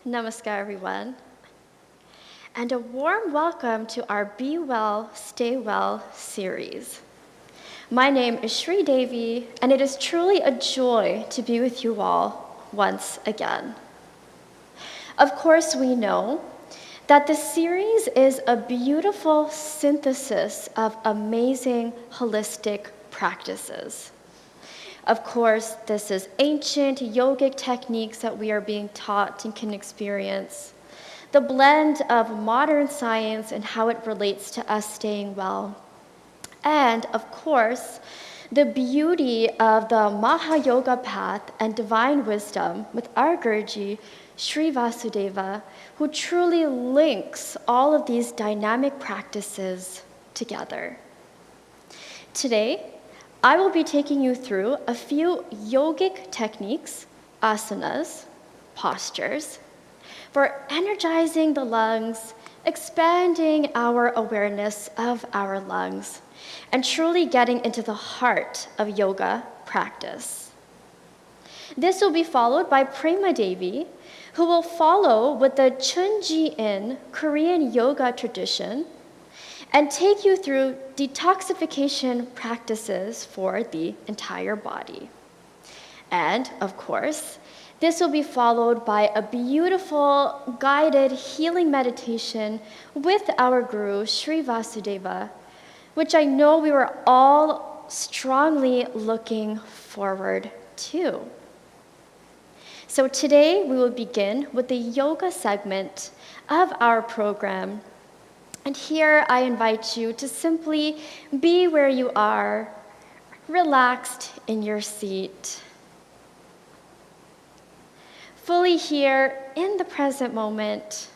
Namaskar, everyone, and a warm welcome to our Be Well, Stay Well series. My name is Shri Devi, and it is truly a joy to be with you all once again. Of course, we know that the series is a beautiful synthesis of amazing holistic practices. Of course, this is ancient yogic techniques that we are being taught and can experience. The blend of modern science and how it relates to us staying well. And of course, the beauty of the Maha-yoga path and divine wisdom with our Guruji, Sri Vasudeva, who truly links all of these dynamic practices together. Today, I will be taking you through a few yogic techniques, asanas, postures, for energizing the lungs, expanding our awareness of our lungs, and truly getting into the heart of yoga practice. This will be followed by Prema Devi, who will follow with the Chunji-in Korean yoga tradition and take you through detoxification practices for the entire body. And of course, this will be followed by a beautiful guided healing meditation with our Guru, Sri Vasudeva, which I know we were all strongly looking forward to. So today we will begin with the yoga segment of our program. And here I invite you to simply be where you are, relaxed in your seat, fully here in the present moment.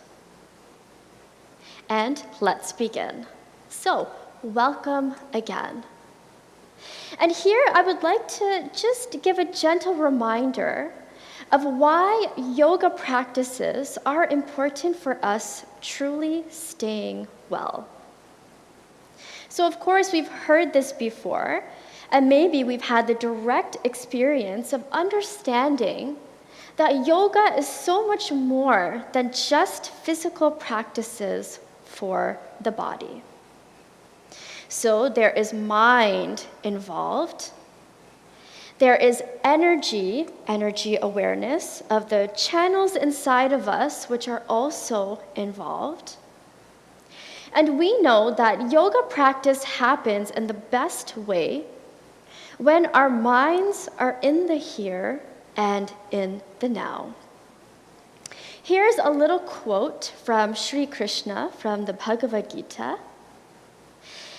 And let's begin. So, welcome again. And here I would like to just give a gentle reminder of why yoga practices are important for us truly staying well. So of course we've heard this before, and maybe we've had the direct experience of understanding that yoga is so much more than just physical practices for the body. So there is mind involved. There is energy awareness of the channels inside of us, which are also involved. And we know that yoga practice happens in the best way when our minds are in the here and in the now. Here's a little quote from Sri Krishna from the Bhagavad Gita.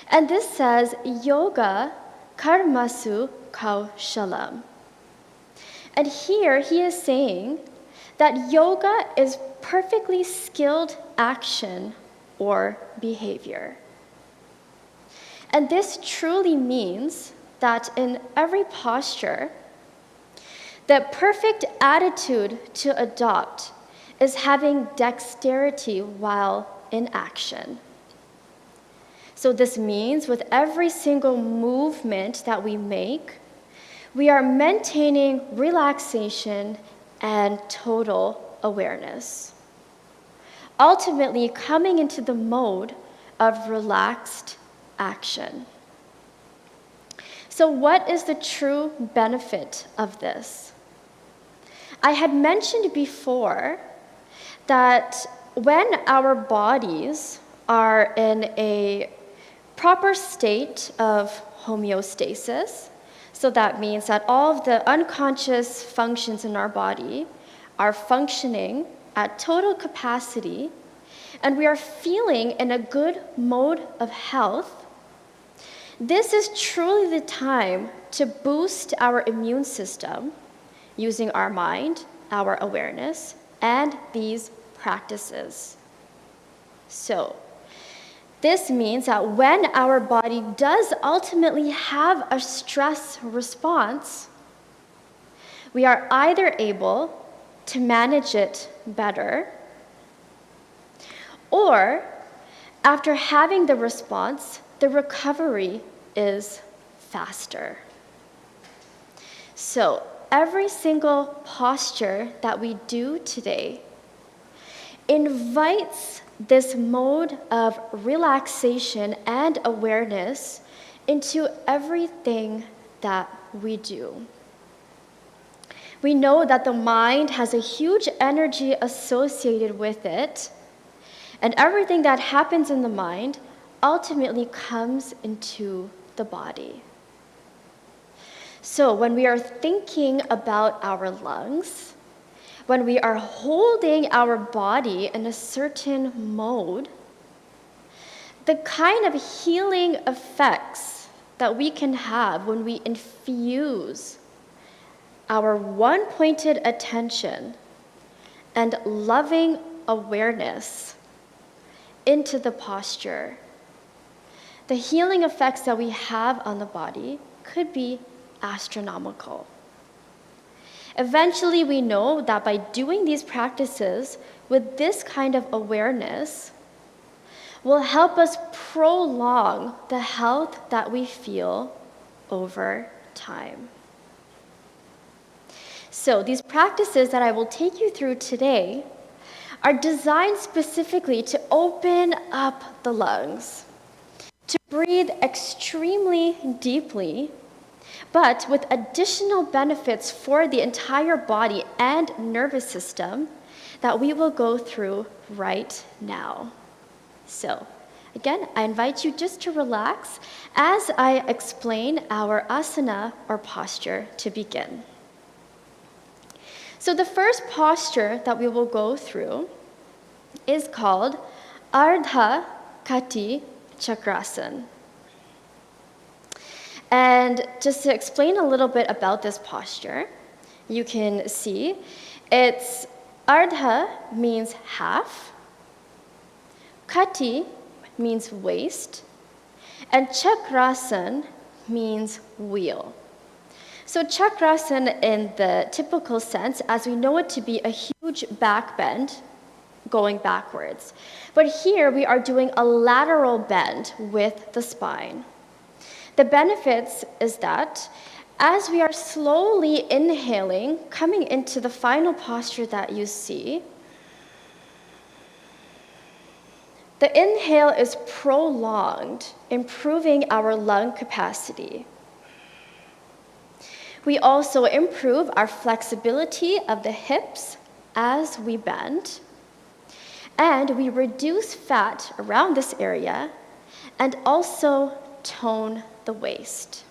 And this says, yoga karmasu kaushalam. And here he is saying that yoga is perfectly skilled action or behavior. And this truly means that in every posture, the perfect attitude to adopt is having dexterity while in action. So this means with every single movement that we make, we are maintaining relaxation and total awareness. Ultimately coming into the mode of relaxed action. So what is the true benefit of this? I had mentioned before that when our bodies are in a proper state of homeostasis, so that means that all of the unconscious functions in our body are functioning at total capacity, and we are feeling in a good mode of health, this is truly the time to boost our immune system using our mind, our awareness, and these practices. So, this means that when our body does ultimately have a stress response, we are either able to manage it better, or after having the response, the recovery is faster. So every single posture that we do today invites this mode of relaxation and awareness into everything that we do. We know that the mind has a huge energy associated with it, and everything that happens in the mind ultimately comes into the body. So when we are thinking about our lungs, when we are holding our body in a certain mode, the kind of healing effects that we can have when we infuse our one-pointed attention and loving awareness into the posture, the healing effects that we have on the body could be astronomical. Eventually, we know that by doing these practices with this kind of awareness will help us prolong the health that we feel over time. So these practices that I will take you through today are designed specifically to open up the lungs, to breathe extremely deeply, but with additional benefits for the entire body and nervous system that we will go through right now. So, again, I invite you just to relax as I explain our asana or posture to begin. So the first posture that we will go through is called Ardha Kati Chakrasana. And just to explain a little bit about this posture, you can see it's Ardha means half, Kati means waist, and Chakrasana means wheel. So Chakrasana in the typical sense, as we know it to be a huge back bend going backwards. But here we are doing a lateral bend with the spine. The benefits is that as we are slowly inhaling, coming into the final posture that you see, the inhale is prolonged, improving our lung capacity. We also improve our flexibility of the hips as we bend, and we reduce fat around this area and also tone the waist.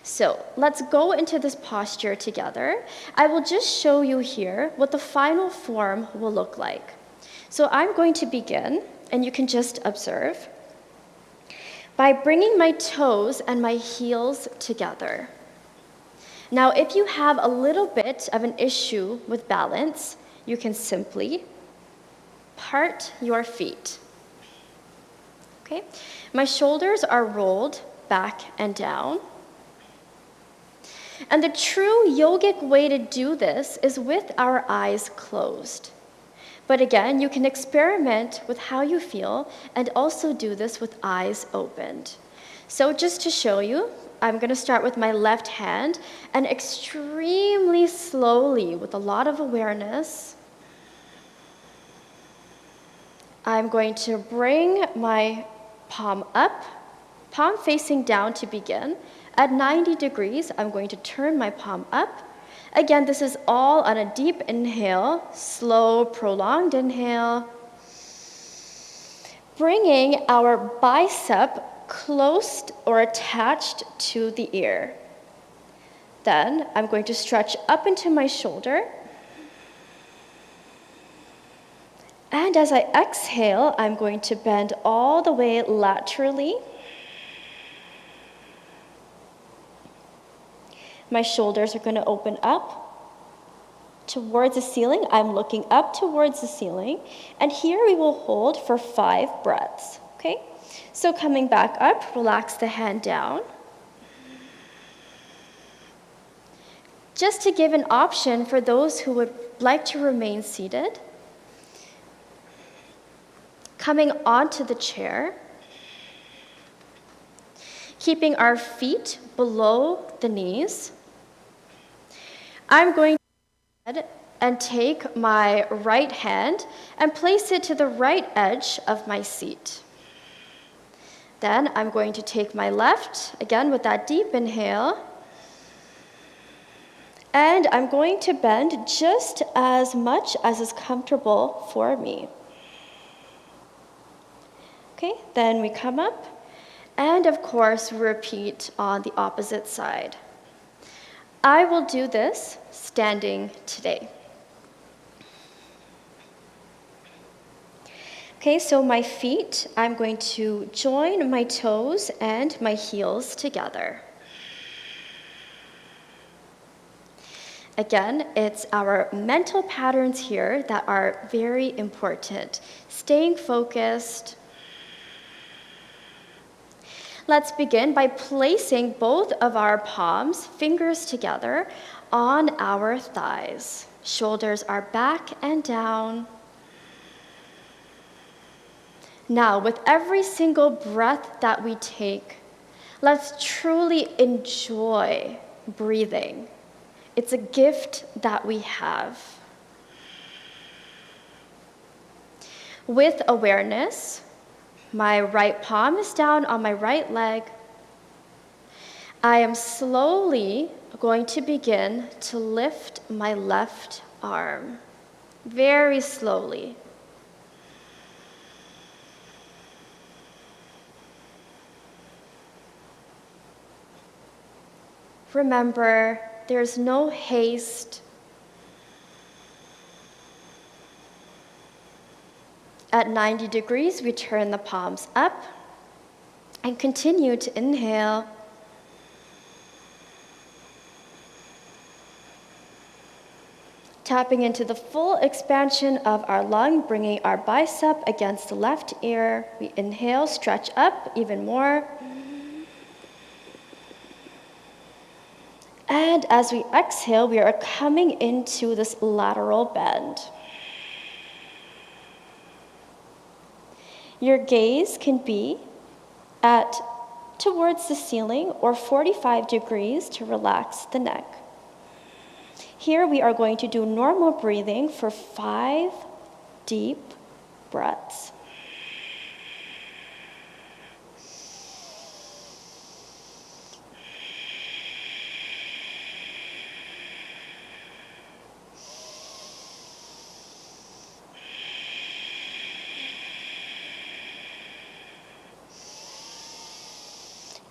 So let's go into this posture together. I will just show you here what the final form will look like. So I'm going to begin, and you can just observe, by bringing my toes and my heels together. Now, if you have a little bit of an issue with balance, you can simply part your feet. Okay? My shoulders are rolled back and down. And the true yogic way to do this is with our eyes closed. But again, you can experiment with how you feel and also do this with eyes opened. So just to show you, I'm going to start with my left hand and extremely slowly, with a lot of awareness, I'm going to bring my palm up, palm facing down to begin. At 90 degrees, I'm going to turn my palm up. Again, this is all on a deep inhale, slow, prolonged inhale. Bringing our bicep close or attached to the ear. Then I'm going to stretch up into my shoulder. And as I exhale, I'm going to bend all the way laterally. My shoulders are going to open up towards the ceiling. I'm looking up towards the ceiling. And here we will hold for 5 breaths, okay? So coming back up, relax the hand down. Just to give an option for those who would like to remain seated, coming onto the chair, keeping our feet below the knees. I'm going to and take my right hand and place it to the right edge of my seat. Then I'm going to take my left, again with that deep inhale, and I'm going to bend just as much as is comfortable for me. Okay, then we come up, and of course, repeat on the opposite side. I will do this standing today. Okay, so my feet, I'm going to join my toes and my heels together. Again, it's our mental patterns here that are very important. Staying focused. Let's begin by placing both of our palms, fingers together, on our thighs. Shoulders are back and down. Now, with every single breath that we take, let's truly enjoy breathing. It's a gift that we have. With awareness, my right palm is down on my right leg. I am slowly going to begin to lift my left arm, very slowly. Remember, there's no haste. At 90 degrees, we turn the palms up and continue to inhale. Tapping into the full expansion of our lung, bringing our bicep against the left ear. We inhale, stretch up even more. And as we exhale, we are coming into this lateral bend. Your gaze can be towards the ceiling or 45 degrees to relax the neck. Here we are going to do normal breathing for 5 deep breaths.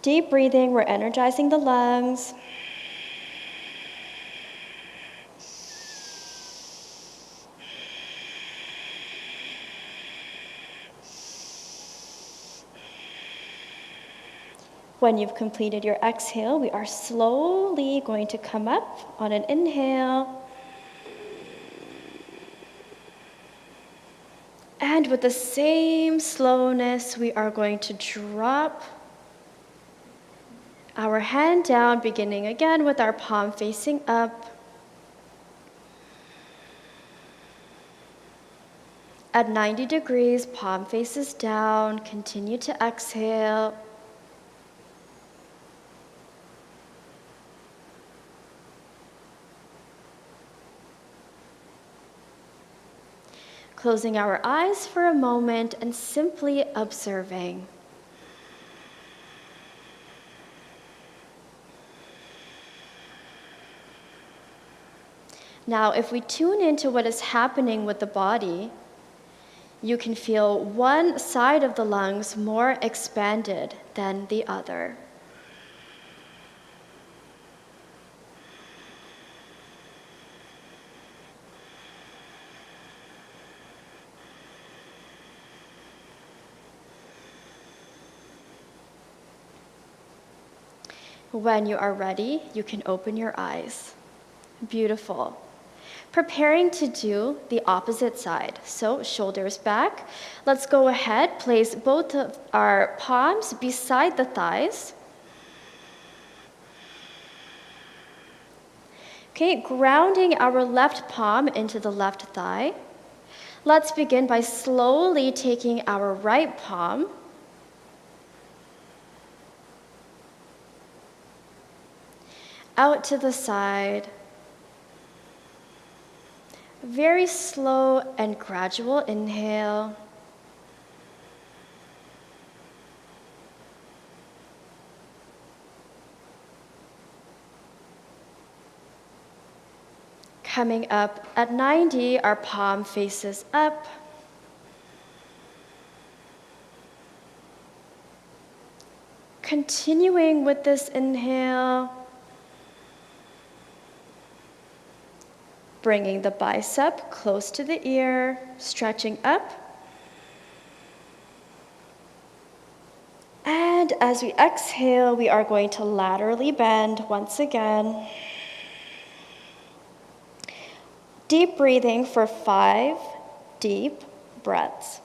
Deep breathing, we're energizing the lungs. When you've completed your exhale, we are slowly going to come up on an inhale. And with the same slowness, we are going to drop our hand down, beginning again with our palm facing up. At 90 degrees, palm faces down. Continue to exhale. Closing our eyes for a moment and simply observing. Now, if we tune into what is happening with the body, you can feel one side of the lungs more expanded than the other. When you are ready, you can open your eyes. Beautiful. Preparing to do the opposite side. So shoulders back. Let's go ahead, place both of our palms beside the thighs. Okay, grounding our left palm into the left thigh. Let's begin by slowly taking our right palm out to the side. Very slow and gradual inhale. Coming up at 90, our palm faces up. Continuing with this inhale, bringing the bicep close to the ear, stretching up. And as we exhale, we are going to laterally bend once again. Deep breathing for 5 deep breaths.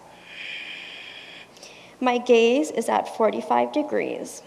My gaze is at 45 degrees.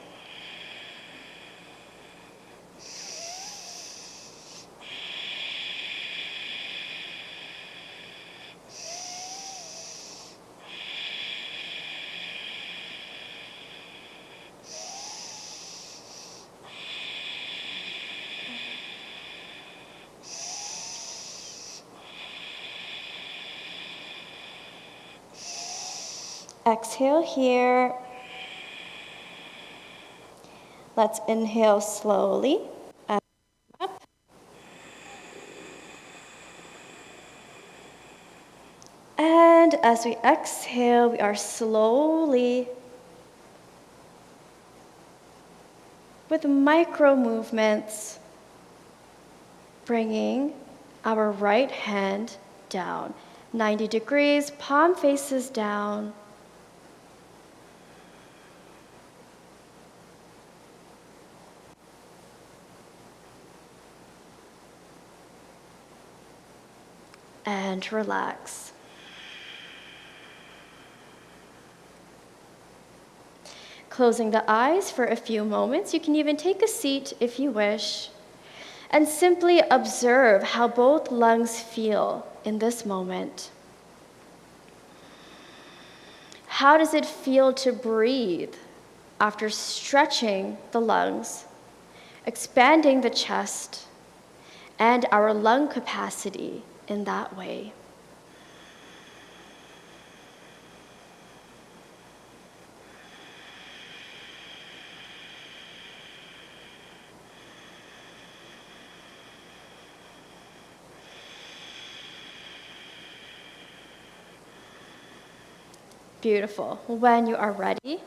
Exhale here. Let's inhale slowly. Up. And as we exhale, we are slowly, with micro movements, bringing our right hand down. 90 degrees, palm faces down. And relax. Closing the eyes for a few moments. You can even take a seat if you wish. And simply observe how both lungs feel in this moment. How does it feel to breathe after stretching the lungs, expanding the chest, and our lung capacity in that way? Beautiful. When you are ready,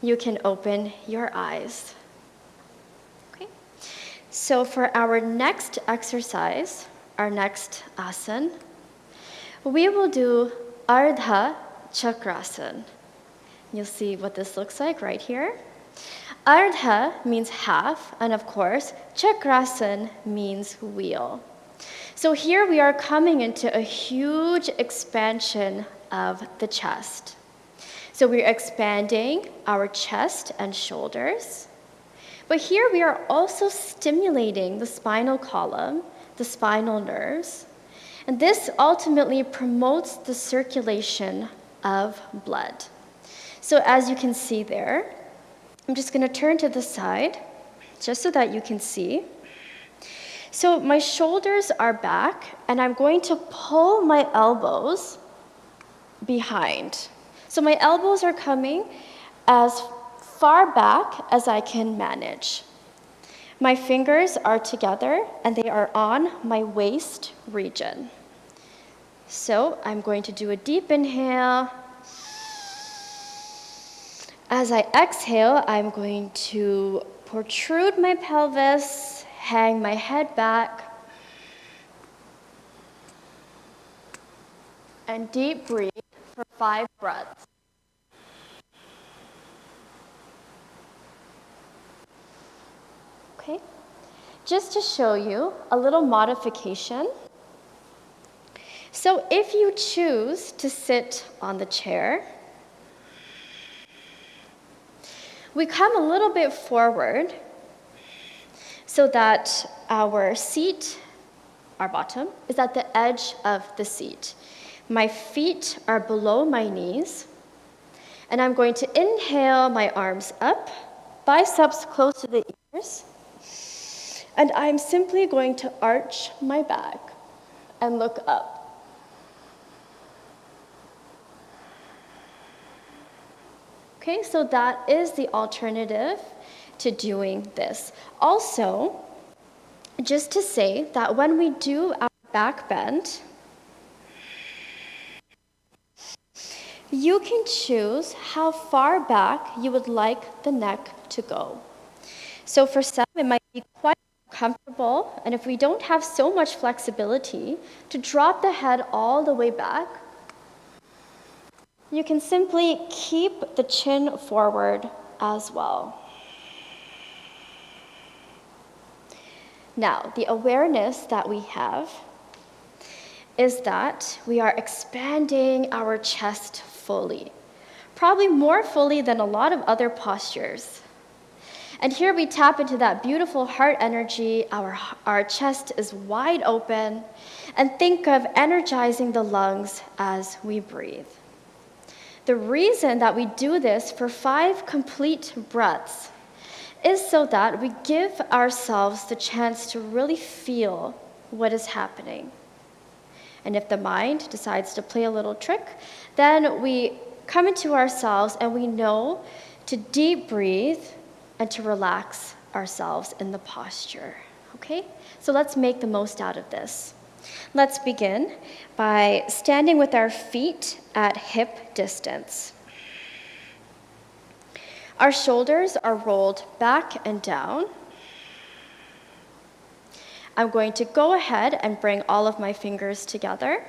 you can open your eyes. Okay. So for our next exercise, our next asana, we will do Ardha Chakrasana. You'll see what this looks like right here. Ardha means half, and of course, Chakrasana means wheel. So here we are coming into a huge expansion of the chest. So we're expanding our chest and shoulders. But here we are also stimulating the spinal column, the spinal nerves. And this ultimately promotes the circulation of blood. So as you can see there, I'm just going to turn to the side just so that you can see. So my shoulders are back, and I'm going to pull my elbows behind. So my elbows are coming as far back as I can manage. My fingers are together, and they are on my waist region. So I'm going to do a deep inhale. As I exhale, I'm going to protrude my pelvis, hang my head back, and deep breathe for 5 breaths. Okay, just to show you a little modification. So if you choose to sit on the chair, we come a little bit forward so that our seat, our bottom, is at the edge of the seat. My feet are below my knees, and I'm going to inhale my arms up, biceps close to the ears, and I'm simply going to arch my back and look up. Okay, so that is the alternative to doing this. Also, just to say that when we do our back bend, you can choose how far back you would like the neck to go. So for some, it might be quite comfortable, and if we don't have so much flexibility, to drop the head all the way back. You can simply keep the chin forward as well. Now, the awareness that we have is that we are expanding our chest fully, probably more fully than a lot of other postures. And here we tap into that beautiful heart energy. Our chest is wide open, and think of energizing the lungs as we breathe. The reason that we do this for 5 complete breaths is so that we give ourselves the chance to really feel what is happening. And if the mind decides to play a little trick, then we come into ourselves and we know to deep breathe and to relax ourselves in the posture. Okay? So let's make the most out of this. Let's begin by standing with our feet at hip distance. Our shoulders are rolled back and down. I'm going to go ahead and bring all of my fingers together.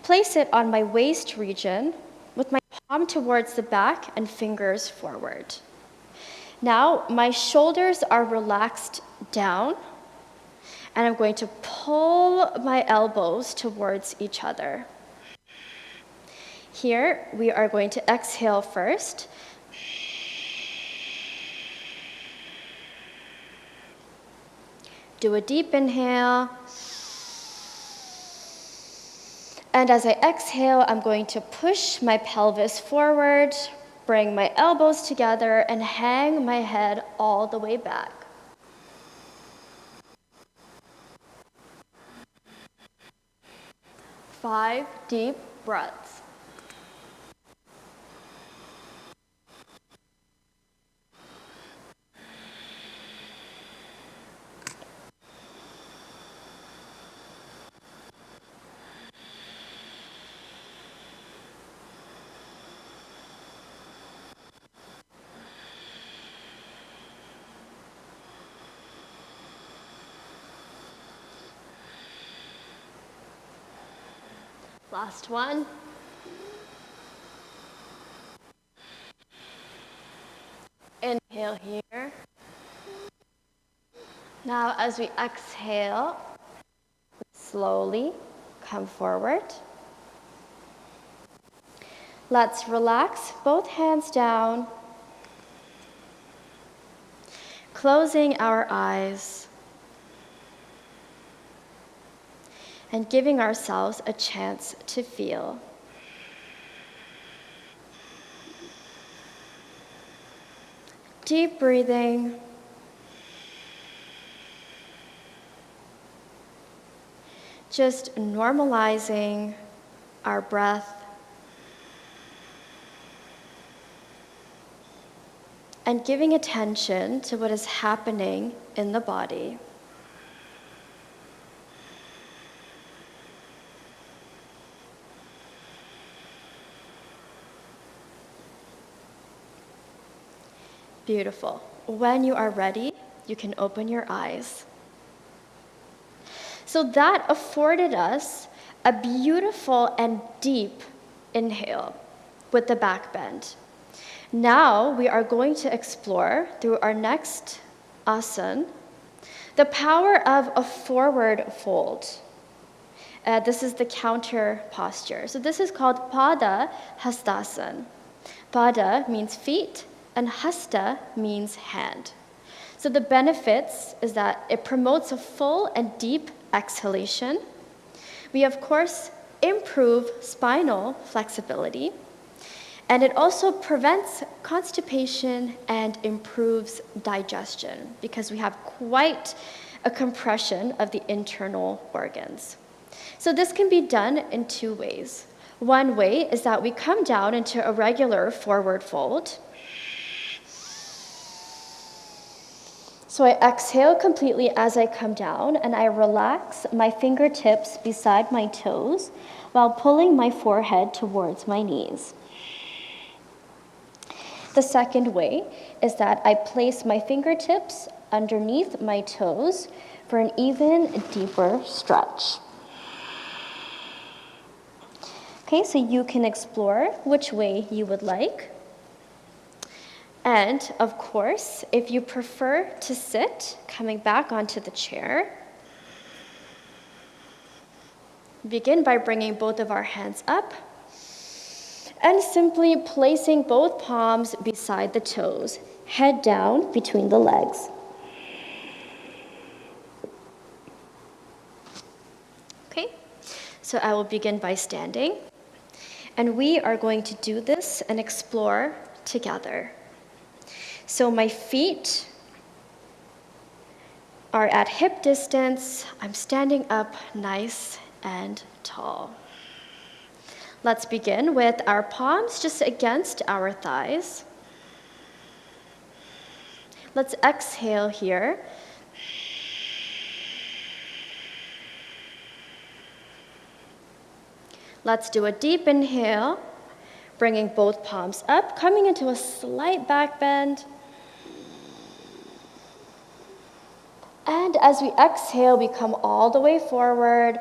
Place it on my waist region with my palm towards the back and fingers forward. Now, my shoulders are relaxed down, and I'm going to pull my elbows towards each other. Here, we are going to exhale first. Do a deep inhale. And as I exhale, I'm going to push my pelvis forward, bring my elbows together, and hang my head all the way back. Five deep breaths. Last one. Inhale here. Now, as we exhale, slowly come forward. Let's relax both hands down, closing our eyes, and giving ourselves a chance to feel. Deep breathing. Just normalizing our breath and giving attention to what is happening in the body. Beautiful. When you are ready, you can open your eyes. So that afforded us a beautiful and deep inhale with the back bend. Now we are going to explore through our next asana the power of a forward fold. This is the counter posture. So this is called Pada Hastasana. Pada means feet, and hasta means hand. So the benefits is that it promotes a full and deep exhalation. We, of course, improve spinal flexibility, and it also prevents constipation and improves digestion because we have quite a compression of the internal organs. So this can be done in two ways. One way is that we come down into a regular forward fold. So I exhale completely as I come down, and I relax my fingertips beside my toes while pulling my forehead towards my knees. The second way is that I place my fingertips underneath my toes for an even deeper stretch. Okay, so you can explore which way you would like. And of course, if you prefer to sit, coming back onto the chair, begin by bringing both of our hands up and simply placing both palms beside the toes, head down between the legs. Okay, so I will begin by standing, and we are going to do this and explore together. So my feet are at hip distance. I'm standing up nice and tall. Let's begin with our palms just against our thighs. Let's exhale here. Let's do a deep inhale, bringing both palms up, coming into a slight back bend. And as we exhale, we come all the way forward.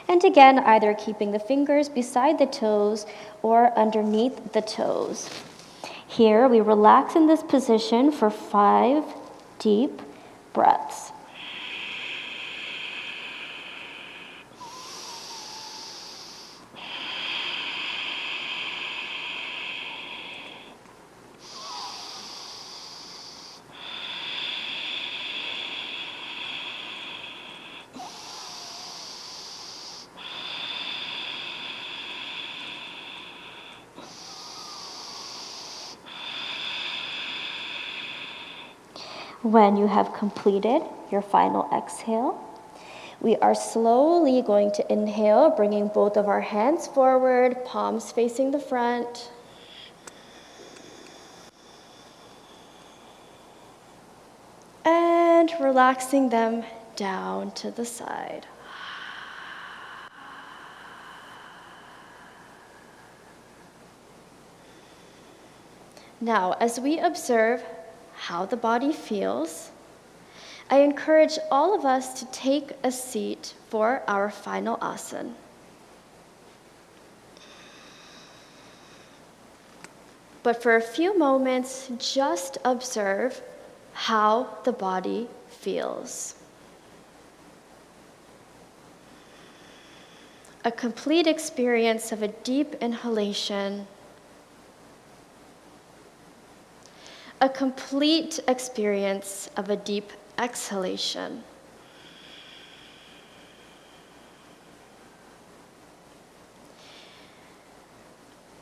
And again, either keeping the fingers beside the toes or underneath the toes. Here, we relax in this position for 5 deep breaths. When you have completed your final exhale, we are slowly going to inhale, bringing both of our hands forward, palms facing the front. And relaxing them down to the side. Now, as we observe how the body feels, I encourage all of us to take a seat for our final asana. But for a few moments, just observe how the body feels. A complete experience of a deep inhalation, a complete experience of a deep exhalation.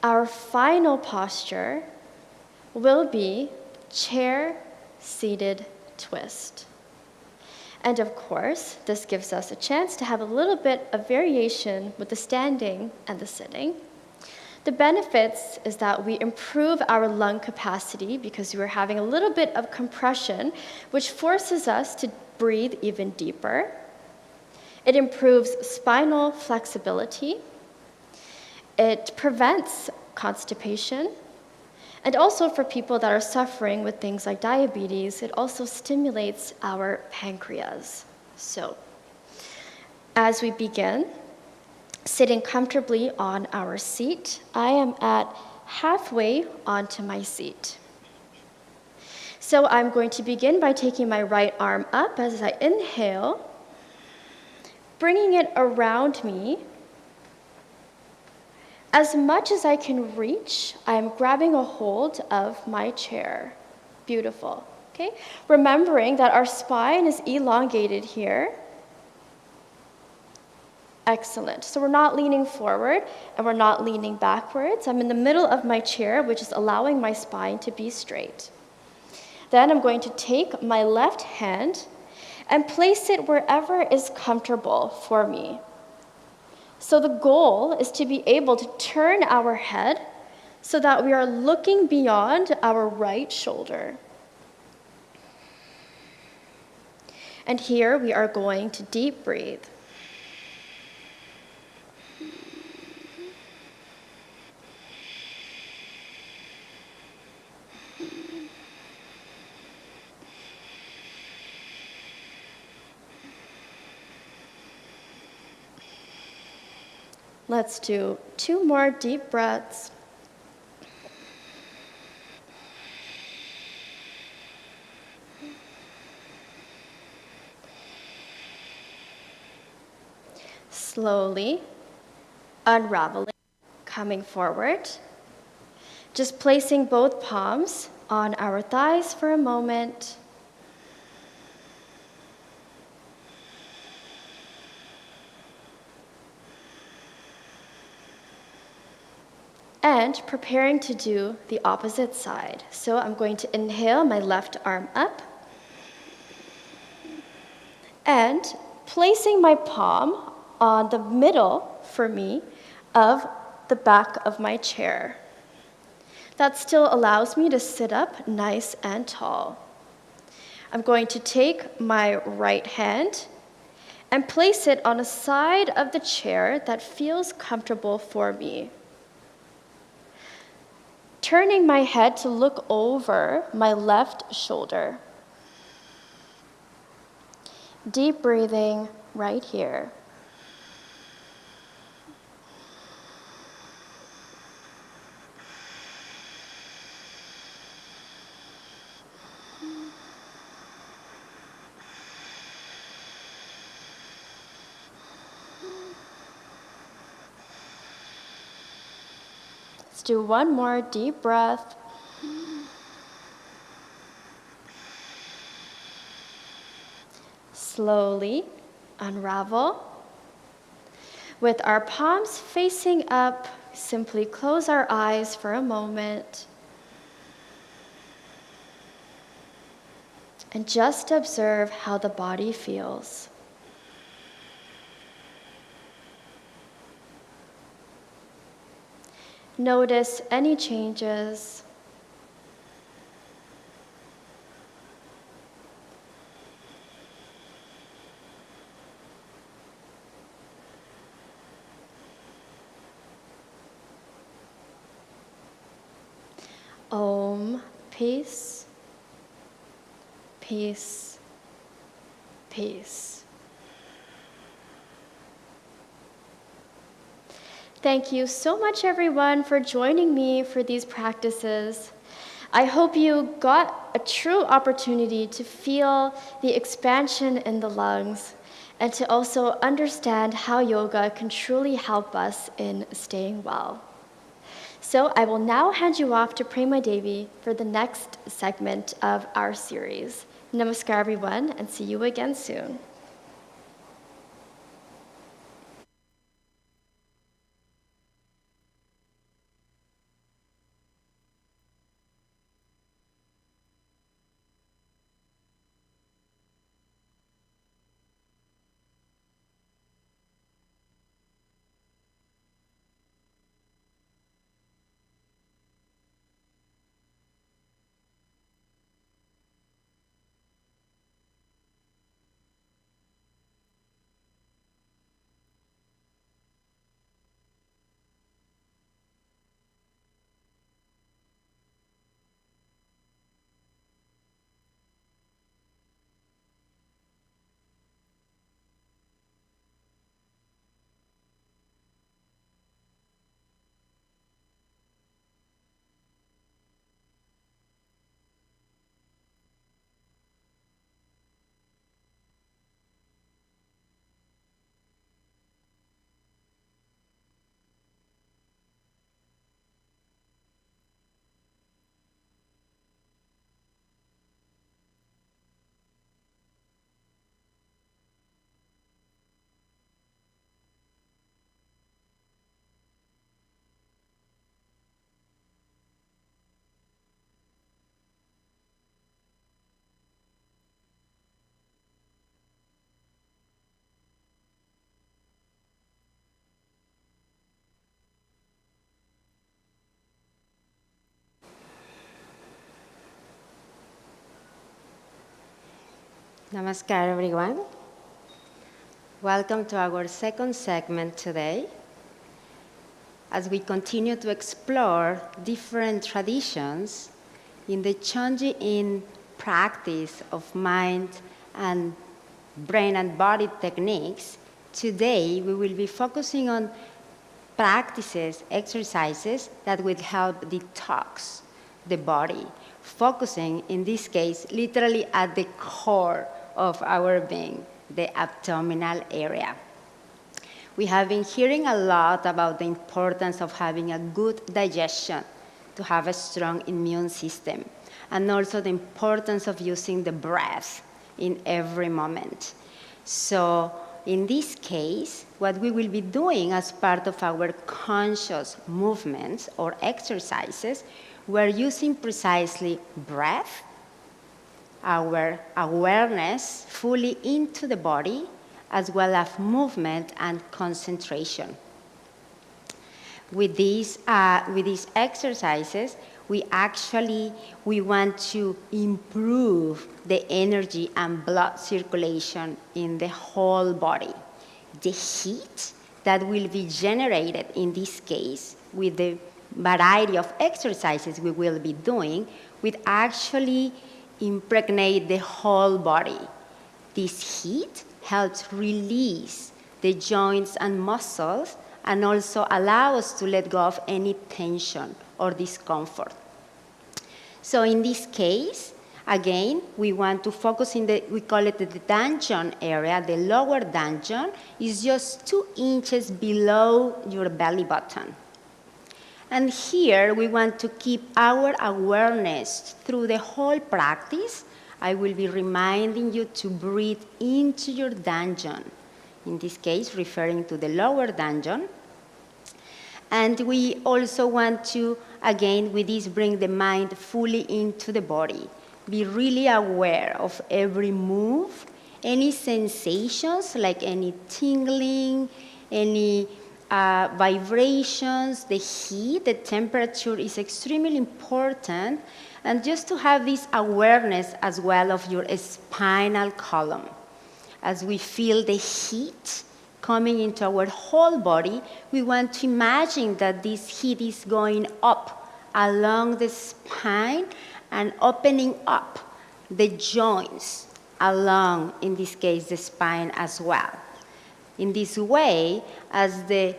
Our final posture will be chair-seated twist. And of course, this gives us a chance to have a little bit of variation with the standing and the sitting. The benefits is that we improve our lung capacity because we're having a little bit of compression, which forces us to breathe even deeper. It improves spinal flexibility. It prevents constipation. And also for people that are suffering with things like diabetes, it also stimulates our pancreas. So, as we begin, sitting comfortably on our seat, I am at halfway onto my seat. So I'm going to begin by taking my right arm up as I inhale, bringing it around me. As much as I can reach, I'm grabbing a hold of my chair. Beautiful, okay? Remembering that our spine is elongated here. Excellent. So we're not leaning forward and we're not leaning backwards. I'm in the middle of my chair, which is allowing my spine to be straight. Then I'm going to take my left hand and place it wherever is comfortable for me. So the goal is to be able to turn our head so that we are looking beyond our right shoulder. And here we are going to deep breathe. Let's do 2 more deep breaths. Slowly unraveling, coming forward. Just placing both palms on our thighs for a moment. And preparing to do the opposite side. So I'm going to inhale my left arm up and placing my palm on the middle, for me, of the back of my chair. That still allows me to sit up nice and tall. I'm going to take my right hand and place it on a side of the chair that feels comfortable for me. Turning my head to look over my left shoulder. Deep breathing right here. Let's do 1 more deep breath. Slowly unravel. With our palms facing up, simply close our eyes for a moment. And just observe how the body feels. Notice any changes. Om, peace, peace, peace. Thank you so much, everyone, for joining me for these practices. I hope you got a true opportunity to feel the expansion in the lungs and to also understand how yoga can truly help us in staying well. So I will now hand you off to Prema Devi for the next segment of our series. Namaskar, everyone, and see you again soon. Namaskar, everyone. Welcome to our second segment today. As we continue to explore different traditions in the Chonji-in practice of mind and brain and body techniques, today we will be focusing on practices, exercises that will help detox the body, focusing in this case literally at the core of our being, the abdominal area. We have been hearing a lot about the importance of having a good digestion to have a strong immune system, and also the importance of using the breath in every moment. So in this case, what we will be doing as part of our conscious movements or exercises, we're using precisely breath, our awareness fully into the body, as well as movement and concentration. With these exercises, we want to improve the energy and blood circulation in the whole body. The heat that will be generated in this case with the variety of exercises we will be doing will actually impregnate the whole body. This heat helps release the joints and muscles and also allow us to let go of any tension or discomfort. So in this case, again, we want to focus we call it the danjon area. The lower danjon is just 2 inches below your belly button. And here we want to keep our awareness through the whole practice. I will be reminding you to breathe into your danjon, in this case referring to the lower danjon. And we also want to, again, with this, bring the mind fully into the body. Be really aware of every move, any sensations like any tingling, any vibrations, the heat, the temperature is extremely important. And just to have this awareness as well of your spinal column. As we feel the heat coming into our whole body, we want to imagine that this heat is going up along the spine and opening up the joints along, in this case, the spine as well. In this way, as the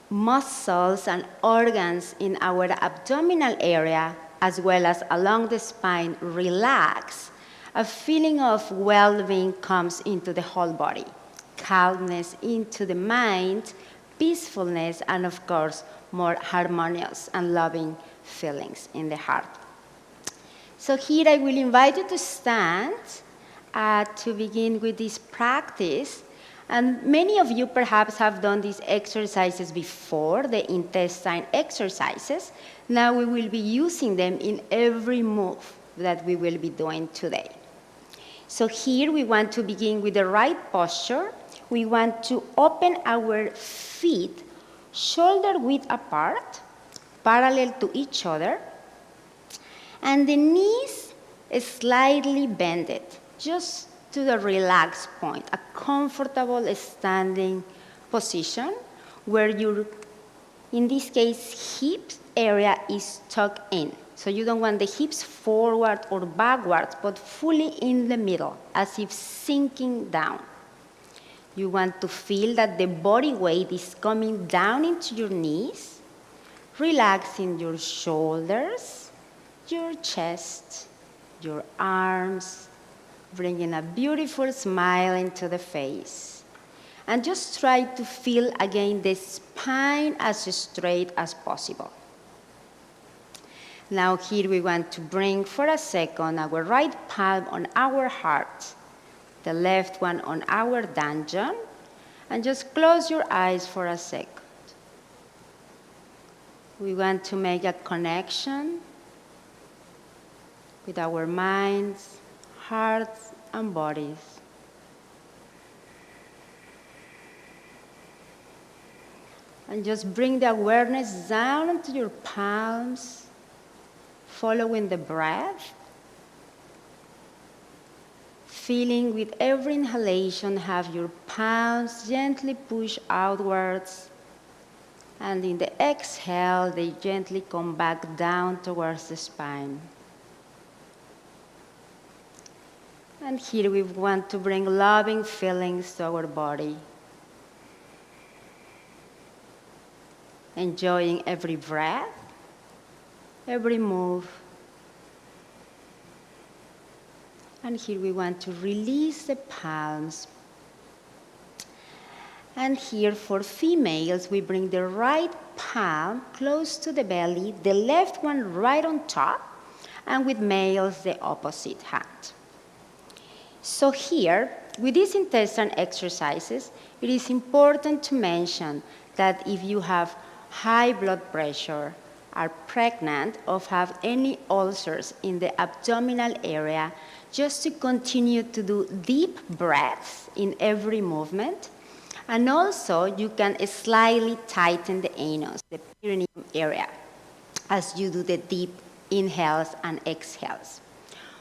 muscles and organs in our abdominal area, as well as along the spine, relax, a feeling of well-being comes into the whole body. Calmness into the mind, peacefulness, and of course, more harmonious and loving feelings in the heart. So here I will invite you to stand to begin with this practice. And many of you perhaps have done these exercises before, the intestine exercises. Now we will be using them in every move that we will be doing today. So here we want to begin with the right posture. We want to open our feet shoulder width apart, parallel to each other, and the knees slightly bended, just to the relaxed point, a comfortable standing position where your, in this case, hip area is tucked in. So you don't want the hips forward or backwards, but fully in the middle, as if sinking down. You want to feel that the body weight is coming down into your knees, relaxing your shoulders, your chest, your arms, bringing a beautiful smile into the face. And just try to feel again the spine as straight as possible. Now here we want to bring for a second our right palm on our heart, the left one on our danjon, and just close your eyes for a second. We want to make a connection with our minds, hearts, and bodies. And just bring the awareness down into your palms, following the breath. feeling with every inhalation, have your palms gently push outwards. And in the exhale, they gently come back down towards the spine. And here we want to bring loving feelings to our body. Enjoying every breath, every move. And here we want to release the palms. And here for females, we bring the right palm close to the belly, the left one right on top, and with males, the opposite hand. So here, with these intestine exercises, it is important to mention that if you have high blood pressure, are pregnant, or have any ulcers in the abdominal area, just to continue to do deep breaths in every movement. And also, you can slightly tighten the anus, the perineum area, as you do the deep inhales and exhales.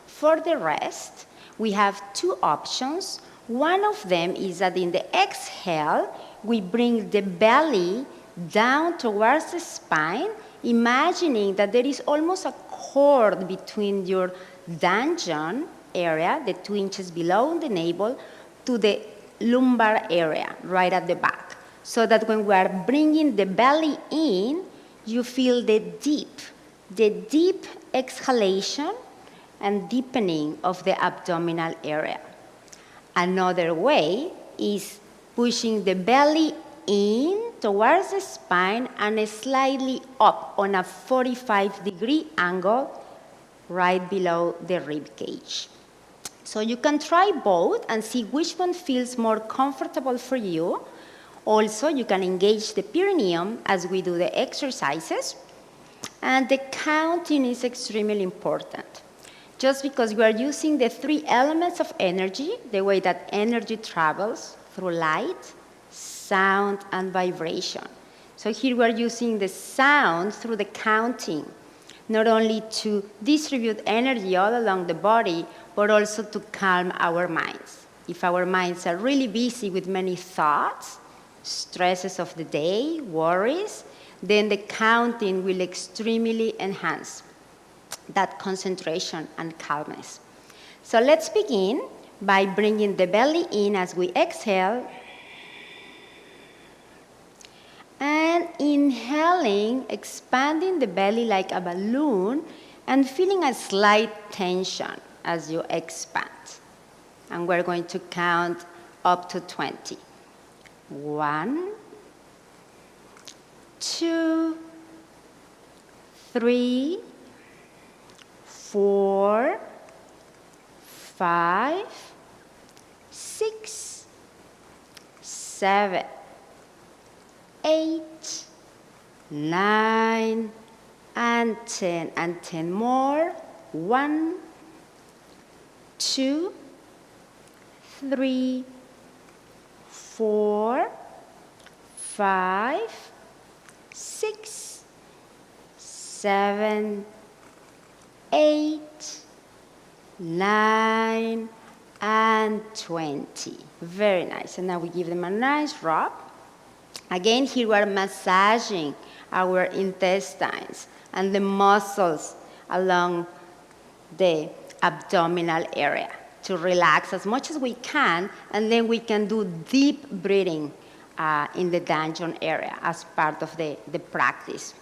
For the rest, we have two options. One of them is that in the exhale, we bring the belly down towards the spine, imagining that there is almost a cord between your danjon area, the 2 inches below the navel, to the lumbar area, right at the back. So that when we are bringing the belly in, you feel the deep exhalation and deepening of the abdominal area. Another way is pushing the belly in towards the spine and slightly up on a 45-degree angle right below the rib cage. So you can try both and see which one feels more comfortable for you. Also, you can engage the perineum as we do the exercises. And the counting is extremely important. Just because we are using the 3 elements of energy, the way that energy travels through light, sound, and vibration. So here we are using the sound through the counting, not only to distribute energy all along the body, but also to calm our minds. If our minds are really busy with many thoughts, stresses of the day, worries, then the counting will extremely enhance that concentration and calmness. So let's begin by bringing the belly in as we exhale, and inhaling, expanding the belly like a balloon, and feeling a slight tension as you expand. And we're going to count up to 20. 1, 2, 3, 4, 5, 6, 7, 8, 9, and 10. And 10 more. 1, 2, 3, 4, 5, 6, 7, 8, 9, and 20. Very nice. And now we give them a nice rub. Again, here we are massaging our intestines and the muscles along the abdominal area to relax as much as we can, and then we can do deep breathing in the danjon area as part of the practice.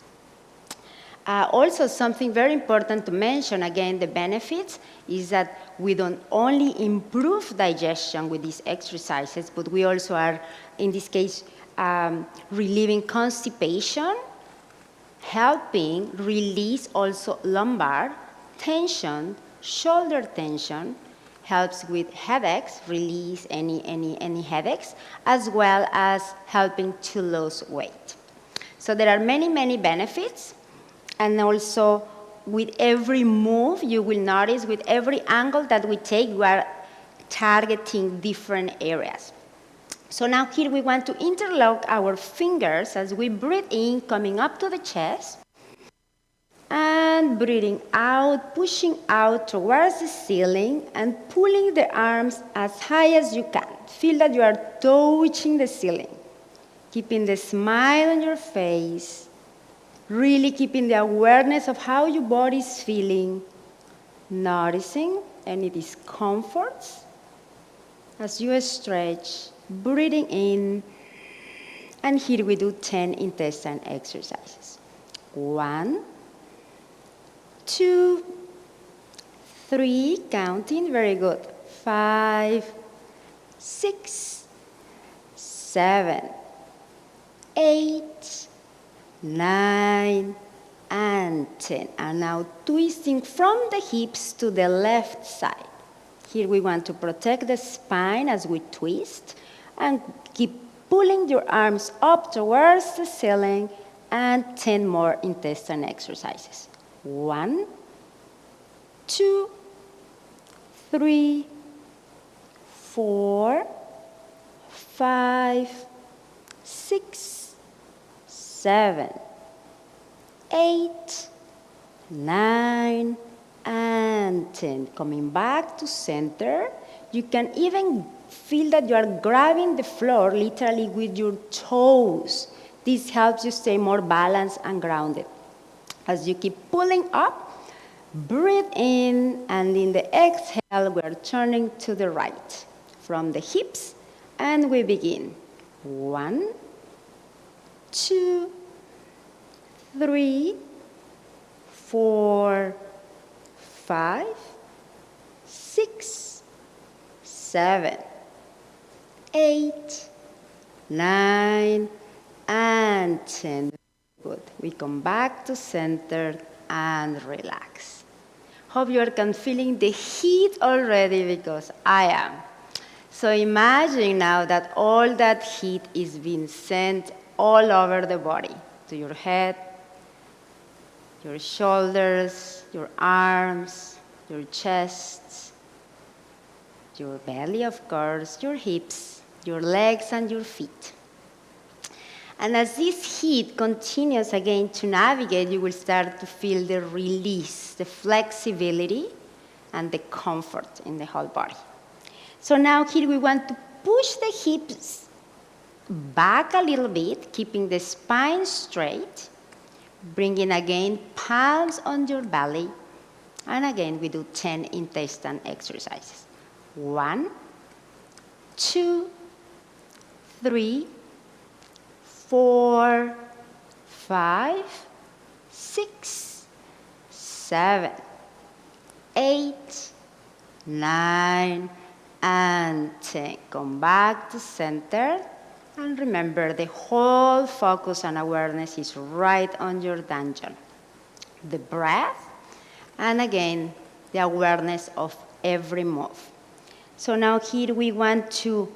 Also, something very important to mention, again, the benefits, is that we don't only improve digestion with these exercises, but we also are, in this case, relieving constipation, helping release also lumbar tension, shoulder tension, helps with headaches, release any headaches, as well as helping to lose weight. So there are many, many benefits. And also, with every move, you will notice with every angle that we take, we are targeting different areas. So now here we want to interlock our fingers as we breathe in, coming up to the chest. And And breathing out, pushing out towards the ceiling and pulling the arms as high as you can. Feel that you are touching the ceiling. Keeping the smile on your face. Really keeping the awareness of how your body is feeling. Noticing any discomforts as you stretch, breathing in. And here we do 10 intestine exercises. 1, 2, 3, counting, very good. 5, 6, 7, 8, 9, and 10. And now twisting from the hips to the left side. Here we want to protect the spine as we twist and keep pulling your arms up towards the ceiling and 10 more intestine exercises. 1, 2, 3, 4, 5, 6, 7, 8, 9, and 10. Coming back to center, you can even feel that you are grabbing the floor literally with your toes. This helps you stay more balanced and grounded. As you keep pulling up, breathe in, and in the exhale, we are turning to the right from the hips, and we begin. 1, 2, 3, 4, 5, 6, 7, 8, 9, and 10. Good. We come back to center and relax. Hope you are feeling the heat already because I am. So imagine now that all that heat is being sent all over the body, to your head, your shoulders, your arms, your chest, your belly, of course, your hips, your legs, and your feet. And as this heat continues again to navigate, you will start to feel the release, the flexibility, and the comfort in the whole body. So now here we want to push the hips back a little bit, keeping the spine straight, bringing again palms on your belly, and again we do 10 intestine exercises. 1, 2, 3, 4, 5, 6, 7, 8, 9, and 10. Come back to center. And remember, the whole focus and awareness is right on your dungeon. The breath, and again, the awareness of every move. So now here we want to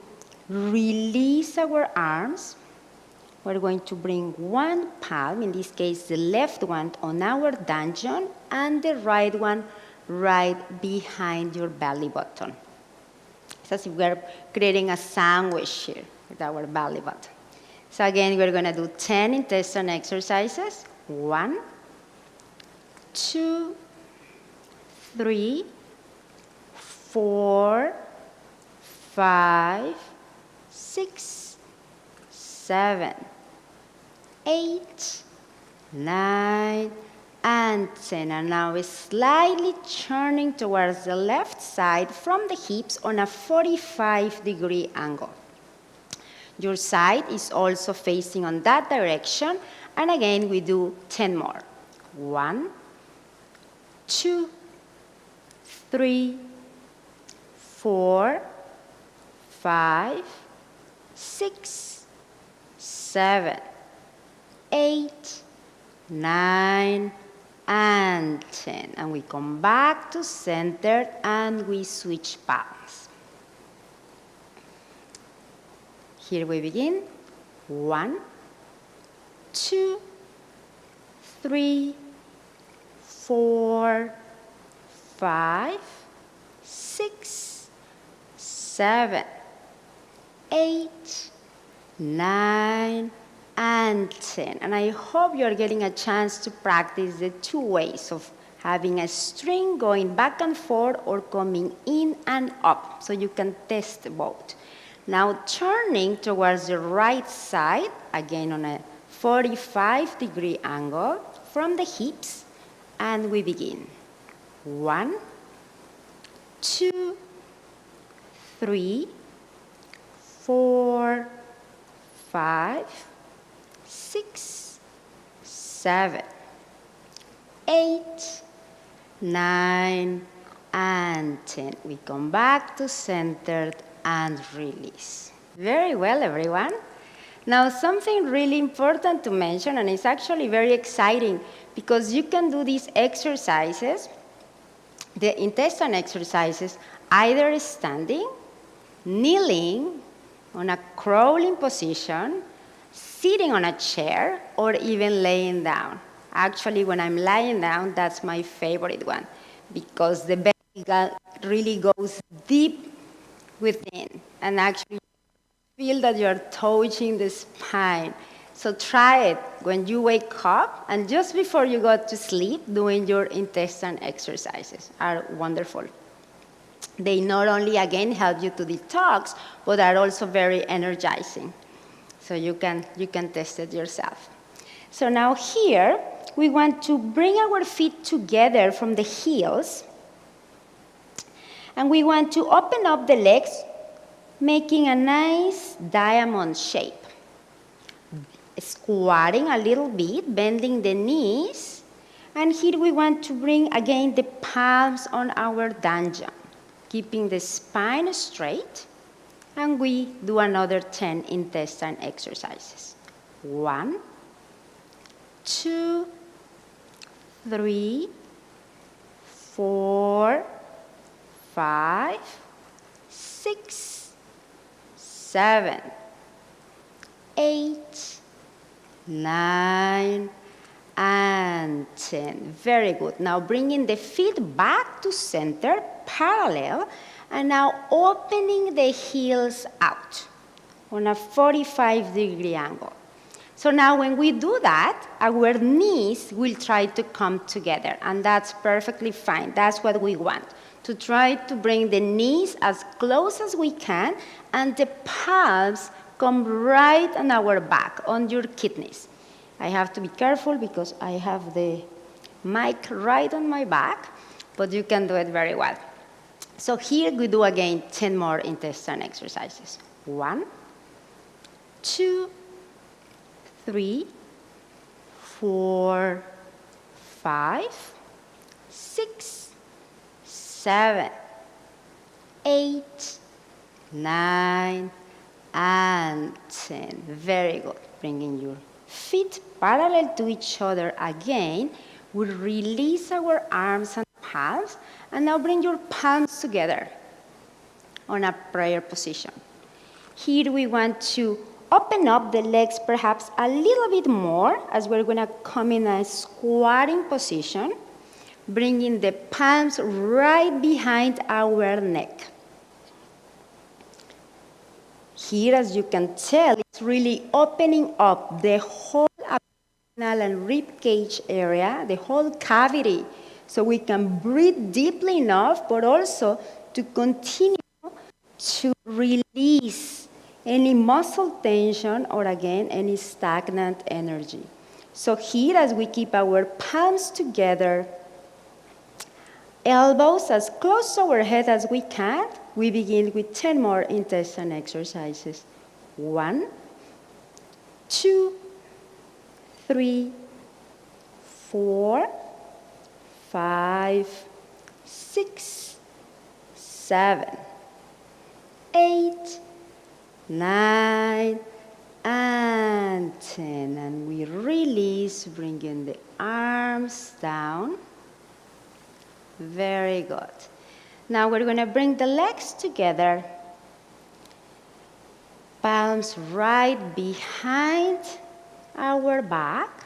release our arms. We're going to bring one palm, in this case the left one, on our dungeon, and the right one right behind your belly button. It's as if we're creating a sandwich here with our belly button. So again, we're going to do 10 intestine exercises. 1, 2, 3, 4, 5, 6, 7, 8, 9, and 10. And now we're slightly turning towards the left side from the hips on a 45-degree angle. Your side is also facing on that direction. And again, we do 10 more. 1, 2, 3, 4, 5, 6, 7, 8, 9, and 10. And we come back to center and we switch palms. Here we begin. 1, 2, 3, 4, 5, 6, 7, 8, 9, and 10. And I hope you're getting a chance to practice the two ways of having a string going back and forth or coming in and up, so you can test both. Now turning towards the right side, again on a 45-degree angle from the hips, and we begin. 1, 2, 3, 4, 5, 6, 7, 8, 9, and 10. We come back to centered and release. Very well, everyone. Now, something really important to mention, and it's actually very exciting, because you can do these exercises, the intestine exercises, either standing, kneeling, on a crawling position, sitting on a chair, or even laying down. Actually, when I'm lying down, that's my favorite one, because the belly really goes deep within, and actually feel that you're touching the spine. So try it when you wake up, and just before you go to sleep, doing your intestine exercises are wonderful. They not only, again, help you to detox, but are also very energizing. So you can test it yourself. So now here, we want to bring our feet together from the heels, and we want to open up the legs, making a nice diamond shape. Squatting a little bit, bending the knees, and here we want to bring again the palms on our dantian, keeping the spine straight, and we do another 10 intestine exercises. 1, 2, 3, 4, 5, 6, 7, 8, 9, and 10. Very good. Now bringing the feet back to center, parallel, and now opening the heels out on a 45-degree angle. So now when we do that, our knees will try to come together, and that's perfectly fine. That's what we want, to try to bring the knees as close as we can, and the palms come right on our back, on your kidneys. I have to be careful because I have the mic right on my back, but you can do it very well. So here we do again 10 more intestine exercises. 1, 2, 3, 4, 5, 6, 7, 8, 9, and 10. Very good. Bringing your feet parallel to each other again. We release our arms and palms, and now bring your palms together on a prayer position. Here we want to open up the legs perhaps a little bit more, as we're going to come in a squatting position, bringing the palms right behind our neck. Here, as you can tell, it's really opening up the whole abdominal and rib cage area, the whole cavity, so we can breathe deeply enough, but also to continue to release any muscle tension or, again, any stagnant energy. So here, as we keep our palms together, elbows as close to our head as we can, we begin with 10 more intestine exercises. 1, 2, 3, 4, 5, 6, 7, 8, 9, and 10. And we release, bringing the arms down. Very good. Now we're going to bring the legs together, palms right behind our back,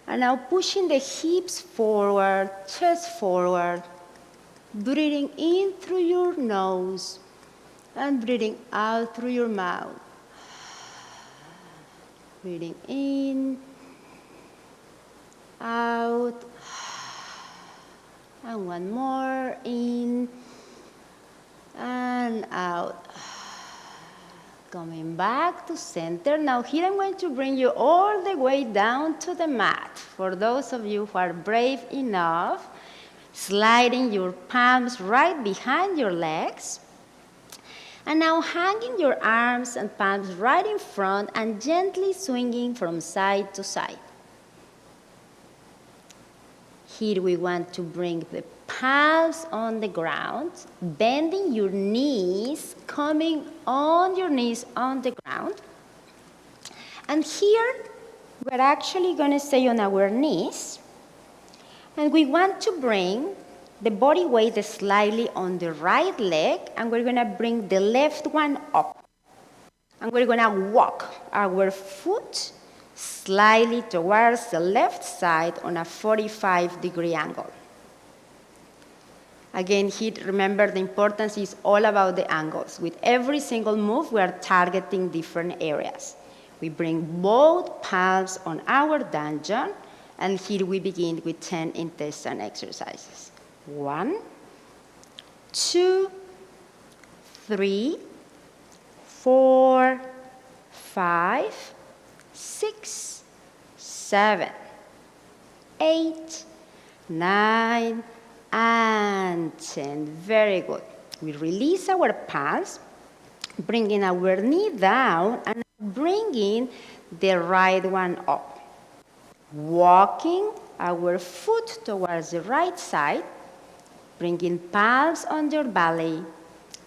and now pushing the hips forward, chest forward, breathing in through your nose and breathing out through your mouth. Breathing in, out, and one more, in and out. Coming back to center. Now here I'm going to bring you all the way down to the mat. For those of you who are brave enough, sliding your palms right behind your legs. And now hanging your arms and palms right in front and gently swinging from side to side. Here we want to bring the palms on the ground, bending your knees, coming on your knees on the ground. And here we're actually going to stay on our knees. And we want to bring the body weight slightly on the right leg, and we're going to bring the left one up. And we're going to walk our foot slightly towards the left side on a 45-degree angle. Again, here, remember the importance is all about the angles. With every single move, we are targeting different areas. We bring both palms on our dungeon, and here we begin with 10 intestine exercises. 1, 2, 3, 4, 5, 6, 7, 8, 9, and 10. Very good. We release our palms, bringing our knee down and bringing the right one up. Walking our foot towards the right side, bringing palms on your belly,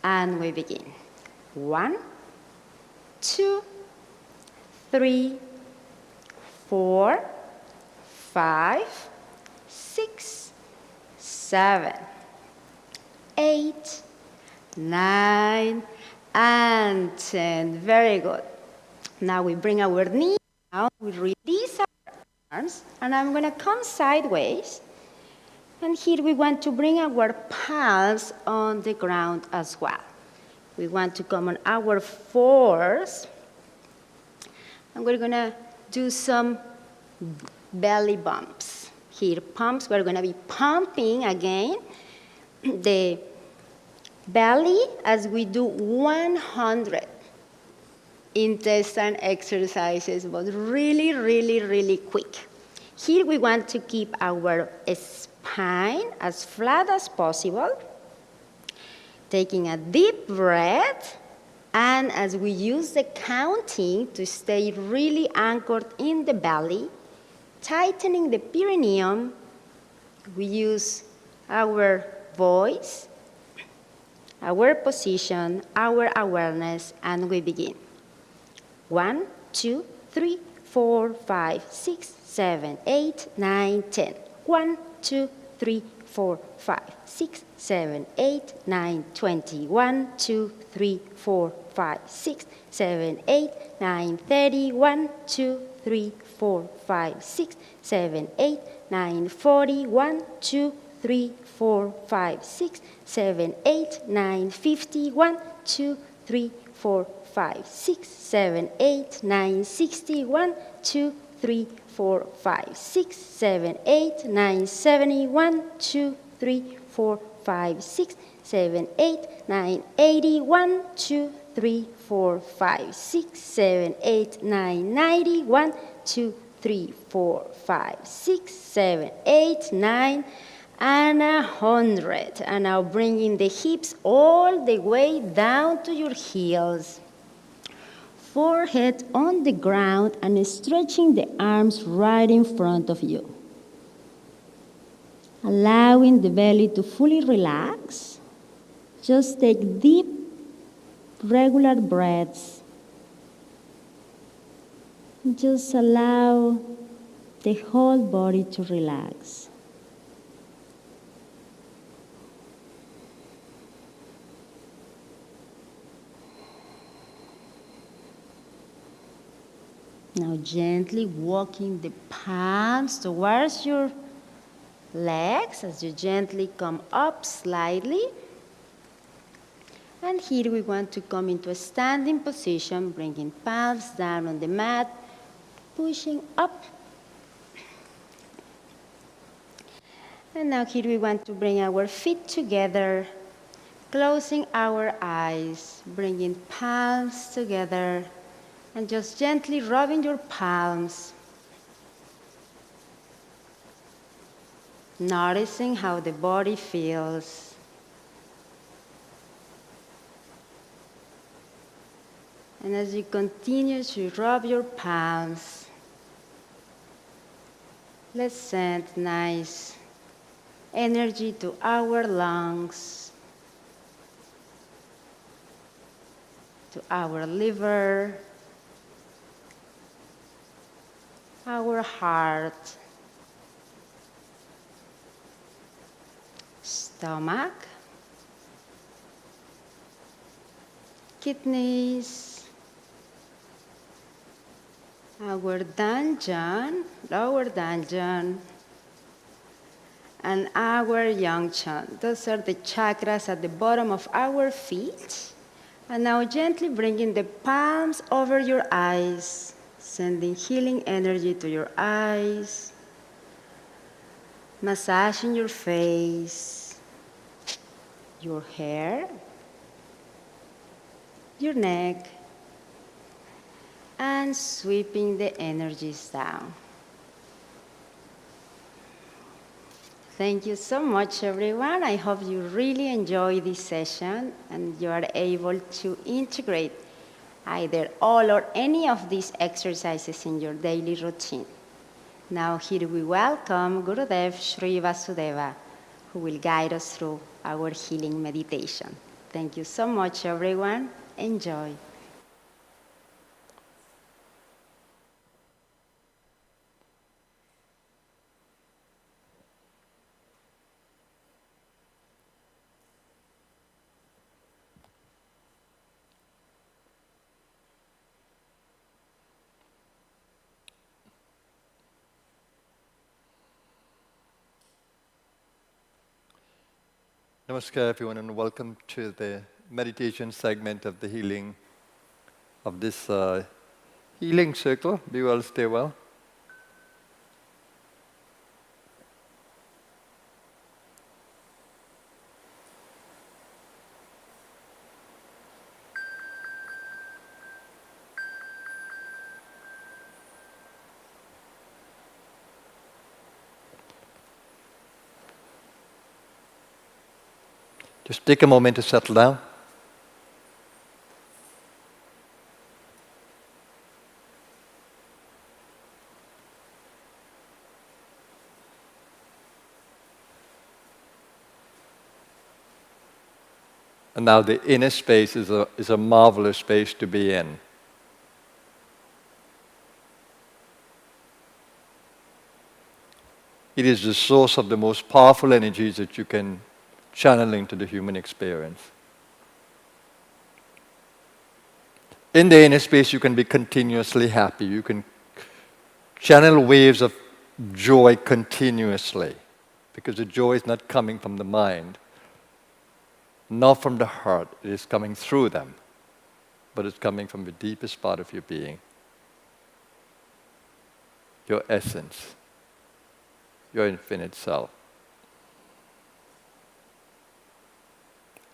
and we begin. 1, 2, 3, 4, 5, 6, 7, 8, 9, and 10. Very good. Now we bring our knee down, we release our arms, and I'm going to come sideways. And here we want to bring our palms on the ground as well. We want to come on our fours. And we're going to do some belly bumps. Here, pumps, we're going to be pumping again the belly as we do 100 intestine exercises, but really, really, really quick. Here we want to keep our spine as flat as possible, taking a deep breath, and as we use the counting to stay really anchored in the belly, tightening the perineum, we use our voice, our position, our awareness, and we begin. 1, 2, 3, 4, 5, 6, 7, 8, 9, 10. 1, 2, 3, 4, 5, 6, 7, 8, 9, 20. 1, 2, 3, 4, 5, 6, 7, 8, 9, 30. 1, 2, 3, 4, 5, 6, 7, 8, 9, 40. 1, 2, 3, 4, 5, 6, 7, 8, 9, 50. 1, 2, 3, 4, 5, 6, 7, 8, 9, 60. 1, 2, 3, 4, 5, 6, 7, 8, 9, 70. 1, 2, 3, 4, 5, 6, 7, 8, 9, 80. 1, 2, 3, 4, 5, 6, 7, 8, 9, 90. 1, 2, 3, 4, 5, 6, 7, 8, 9, and 100. And now bringing the hips all the way down to your heels. Forehead on the ground and stretching the arms right in front of you. Allowing the belly to fully relax. Just take deep, regular breaths. Just allow the whole body to relax. Now gently walking the palms towards your legs as you gently come up slightly. And here we want to come into a standing position, bringing palms down on the mat, pushing up. And now here we want to bring our feet together, closing our eyes, bringing palms together, and just gently rubbing your palms, noticing how the body feels. And as you continue to rub your palms, let's send nice energy to our lungs, to our liver, our heart, stomach, kidneys, our dantian, lower dantian, and our yangchan. Those are the chakras at the bottom of our feet. And now gently bringing the palms over your eyes, sending healing energy to your eyes, massaging your face, your hair, your neck, and sweeping the energies down. Thank you so much, everyone. I hope you really enjoy this session and you are able to integrate either all or any of these exercises in your daily routine. Now here we welcome Gurudev Shri Vasudeva, who will guide us through our healing meditation. Thank you so much, everyone. Enjoy. Namaskar, everyone, and welcome to the meditation segment of the healing of this healing circle. Be well, stay well. Just take a moment to settle down. And now the inner space is a marvelous space to be in. It is the source of the most powerful energies that you can channel into the human experience. In the inner space, you can be continuously happy. You can channel waves of joy continuously, because the joy is not coming from the mind, not from the heart. It is coming through them, but it's coming from the deepest part of your being, your essence, your infinite self.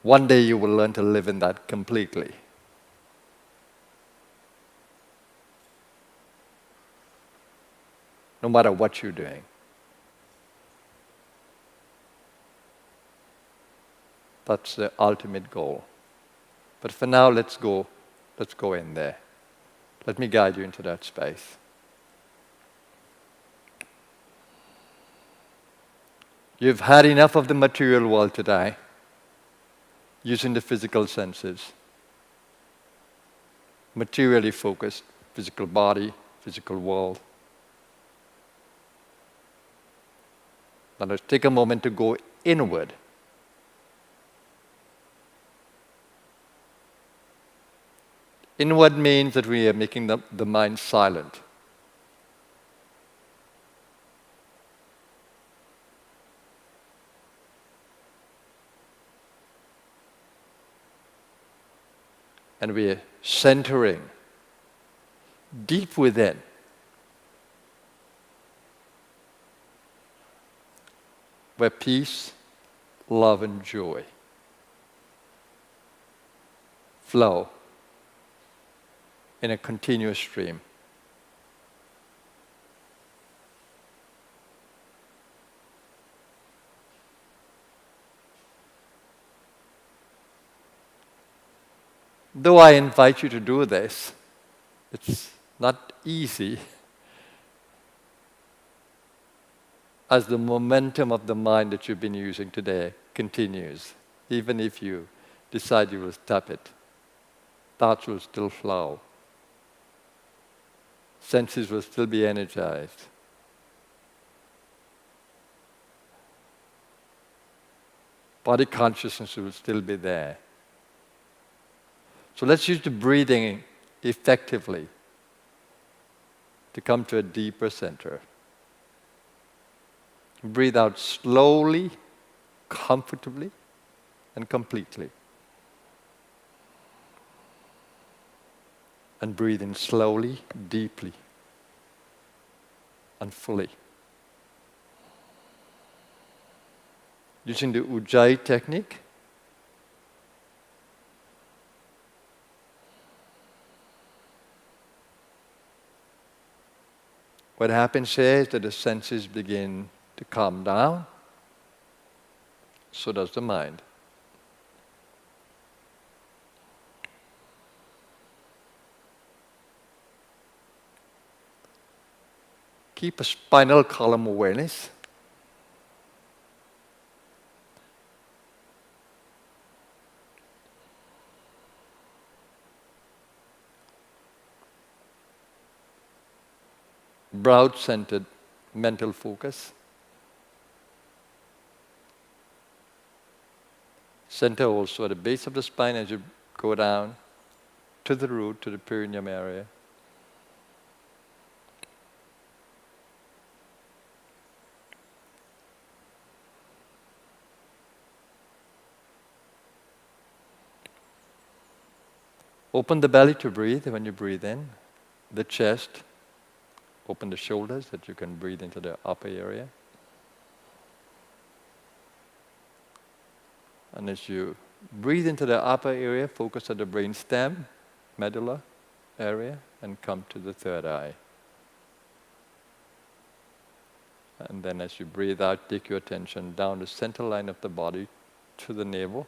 One day you will learn to live in that completely. No matter what you're doing. That's the ultimate goal. But for now, let's go in there. Let me guide you into that space. You've had enough of the material world today, using the physical senses. Materially focused, physical body, physical world. Now let's take a moment to go inward. Inward means that we are making the mind silent. And we are centering deep within where peace, love, and joy flow in a continuous stream. Though I invite you to do this, it's not easy, as the momentum of the mind that you've been using today continues. Even if you decide you will stop it, thoughts will still flow. Senses will still be energized. Body consciousness will still be there. So let's use the breathing effectively to come to a deeper center. Breathe out slowly, comfortably, and completely. And breathe in slowly, deeply, and fully. Using the Ujjayi technique, what happens here is that the senses begin to calm down, so does the mind. Keep a spinal column awareness. Broad-centered mental focus. Center also at the base of the spine as you go down to the root, to the perineum area. Open the belly to breathe when you breathe in, the chest. Open the shoulders that you can breathe into the upper area. And as you breathe into the upper area, focus on the brainstem, medulla area, and come to the third eye. And then as you breathe out, take your attention down the center line of the body to the navel.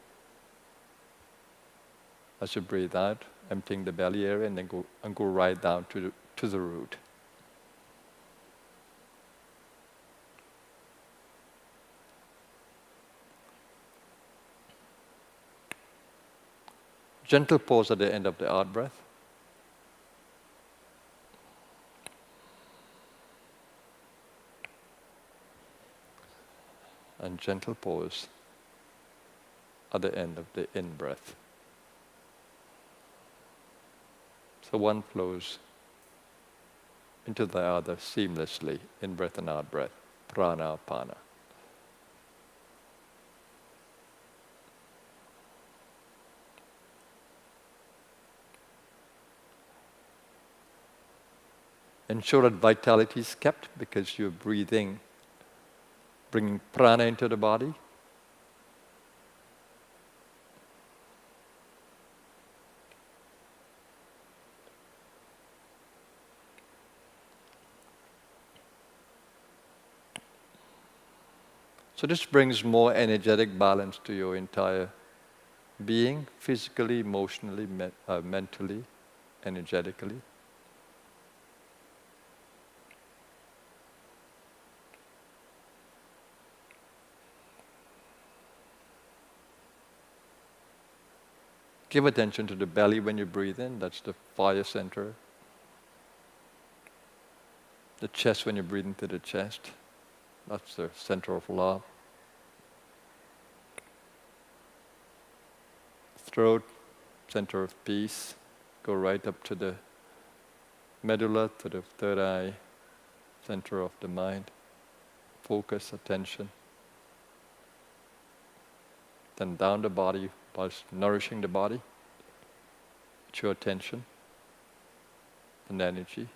As you breathe out, emptying the belly area, and then go right down to the root. Gentle pause at the end of the out breath. And gentle pause at the end of the in breath. So one flows into the other seamlessly, in breath and out breath, prana, apana. Ensure that vitality is kept because you're breathing, bringing prana into the body. So this brings more energetic balance to your entire being, physically, emotionally, mentally, energetically. Give attention to the belly when you breathe in, that's the fire center. The chest when you breathe into the chest, that's the center of love. Throat, center of peace. Go right up to the medulla, to the third eye, center of the mind. Focus, attention. Then down the body, whilst nourishing the body, with your attention and energy.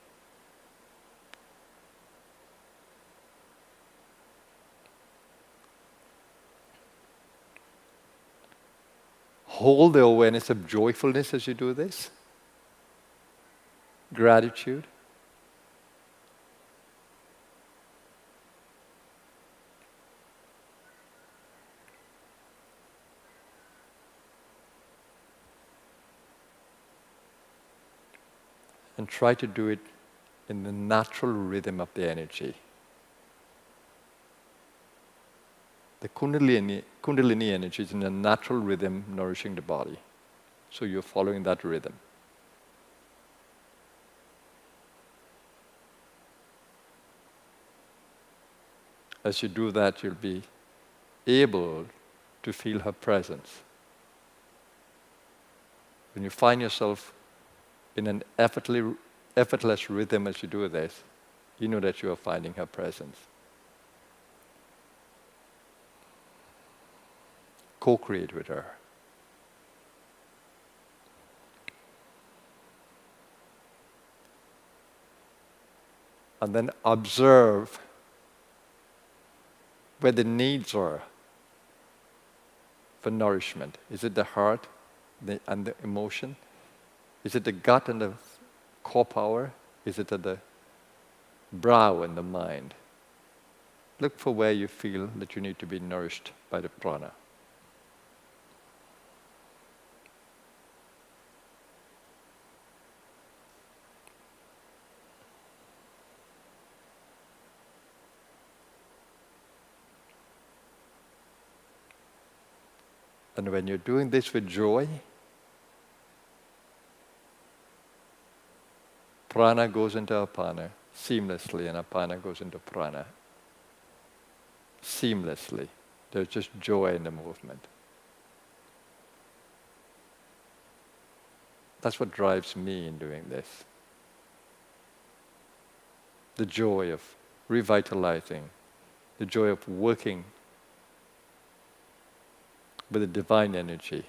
hold the awareness of joyfulness as you do this, gratitude. And try to do it in the natural rhythm of the energy. The Kundalini energy is in a natural rhythm nourishing the body. So you're following that rhythm. As you do that, you'll be able to feel her presence. When you find yourself in an effortless rhythm as you do this, you know that you are finding her presence. Co-create with her. And then observe where the needs are for nourishment. Is it the heart and the emotion? Is it the gut and the core power? Is it at the brow and the mind? Look for where you feel that you need to be nourished by the prana. And when you're doing this with joy, prana goes into apana seamlessly, and apana goes into prana seamlessly. There's just joy in the movement. That's what drives me in doing this. The joy of revitalizing, the joy of working with the divine energy.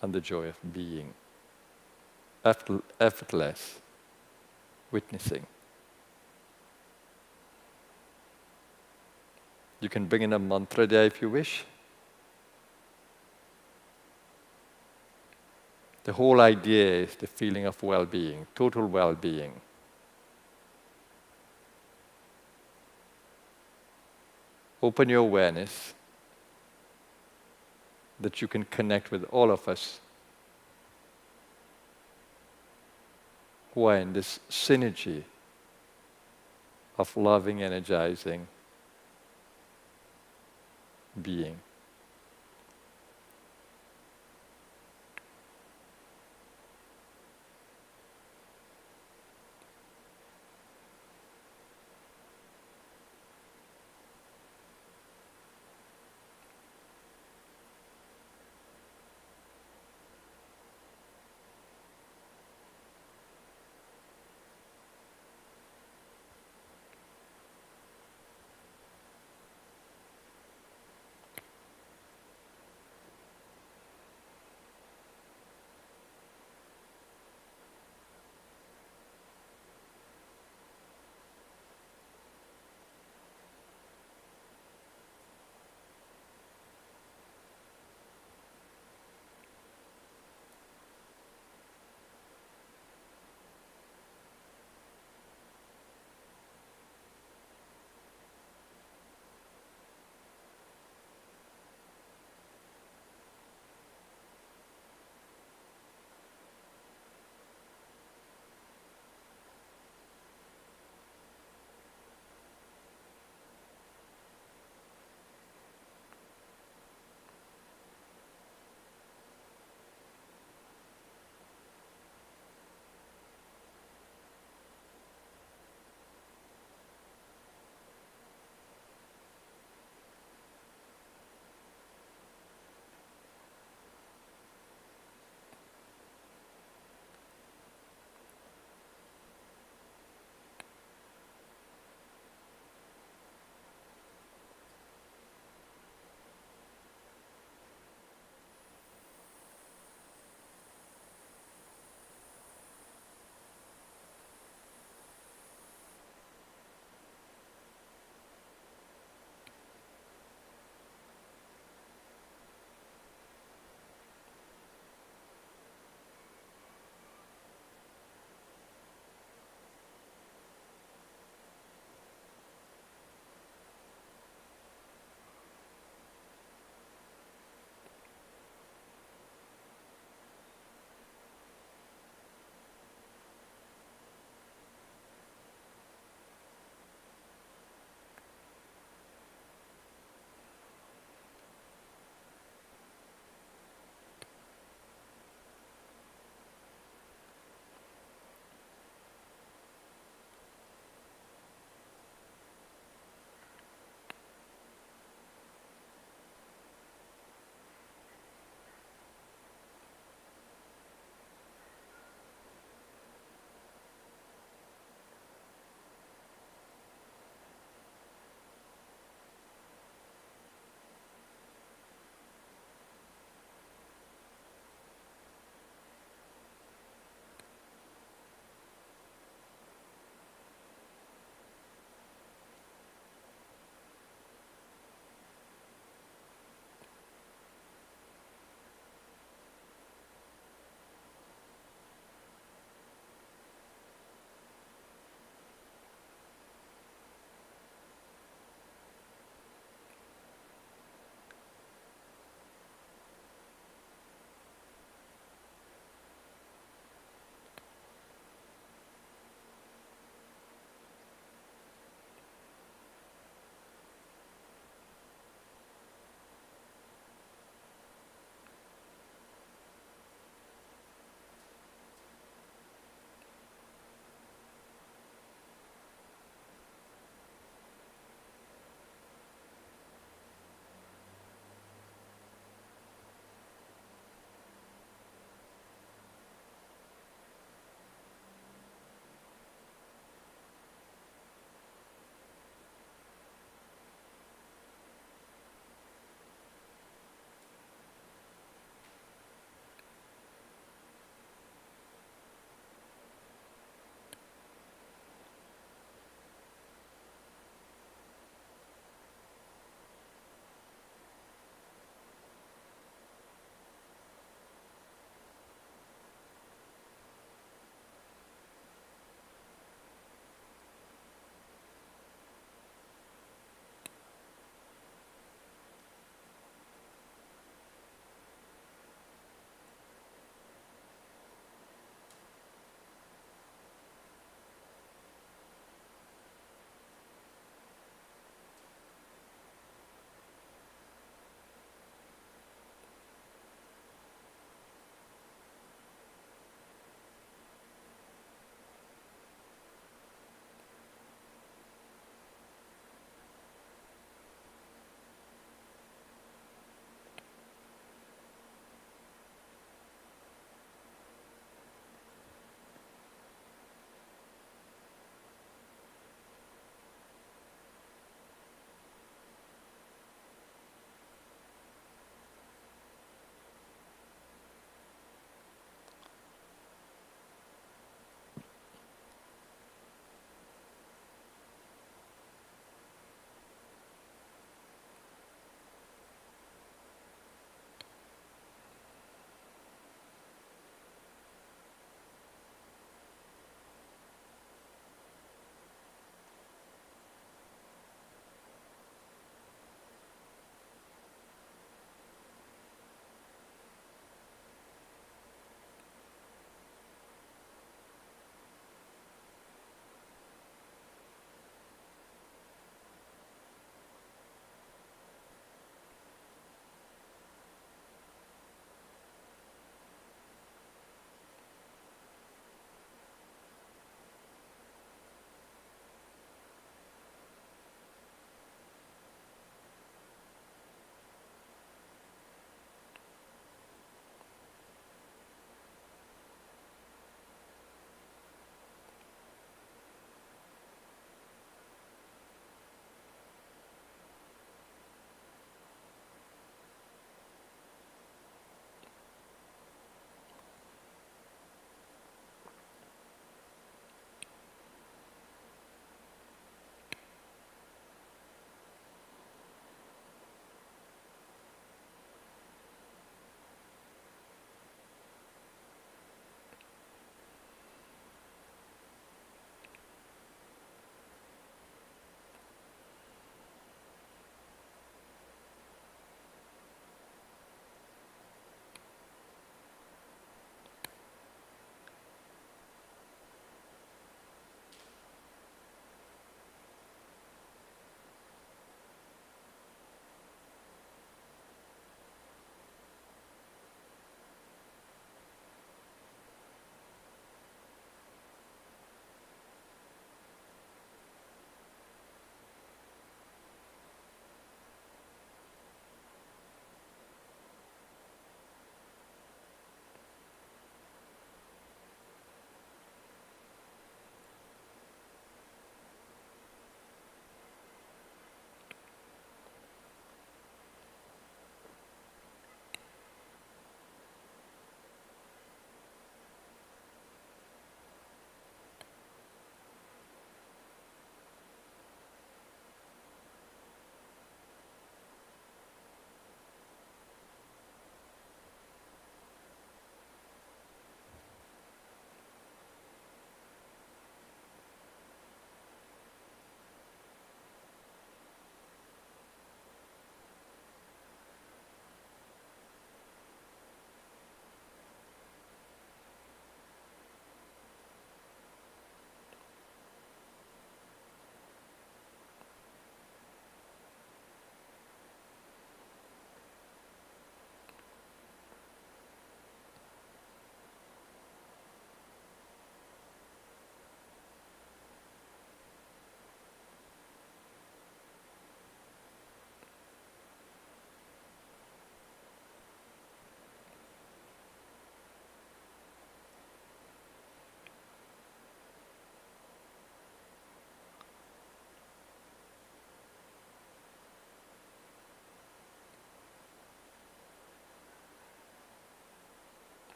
And the joy of being. Effortless witnessing. You can bring in a mantra there if you wish. The whole idea is the feeling of well-being, total well-being. Open your awareness that you can connect with all of us who are in this synergy of loving, energizing being.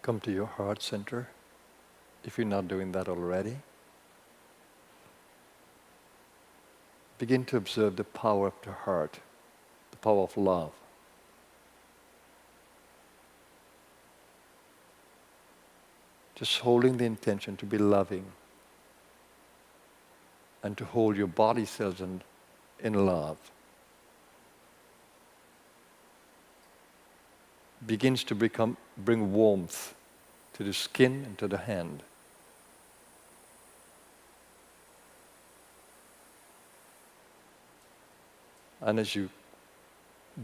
Come to your heart center, if you're not doing that already. Begin to observe the power of the heart, the power of love. Just holding the intention to be loving and to hold your body cells in love begins to bring warmth to the skin and to the hand. And as you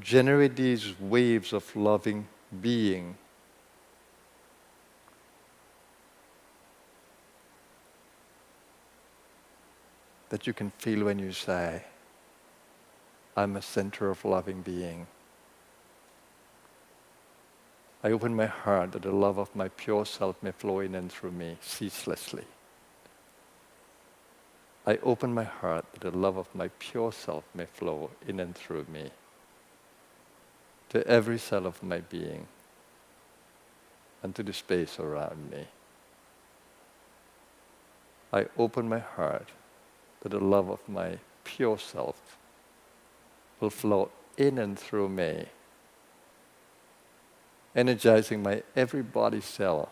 generate these waves of loving being, that you can feel when you say, I'm a center of loving being. I open my heart that the love of my pure self may flow in and through me ceaselessly. I open my heart that the love of my pure self may flow in and through me to every cell of my being and to the space around me. I open my heart that the love of my pure self will flow in and through me, energizing my every body cell,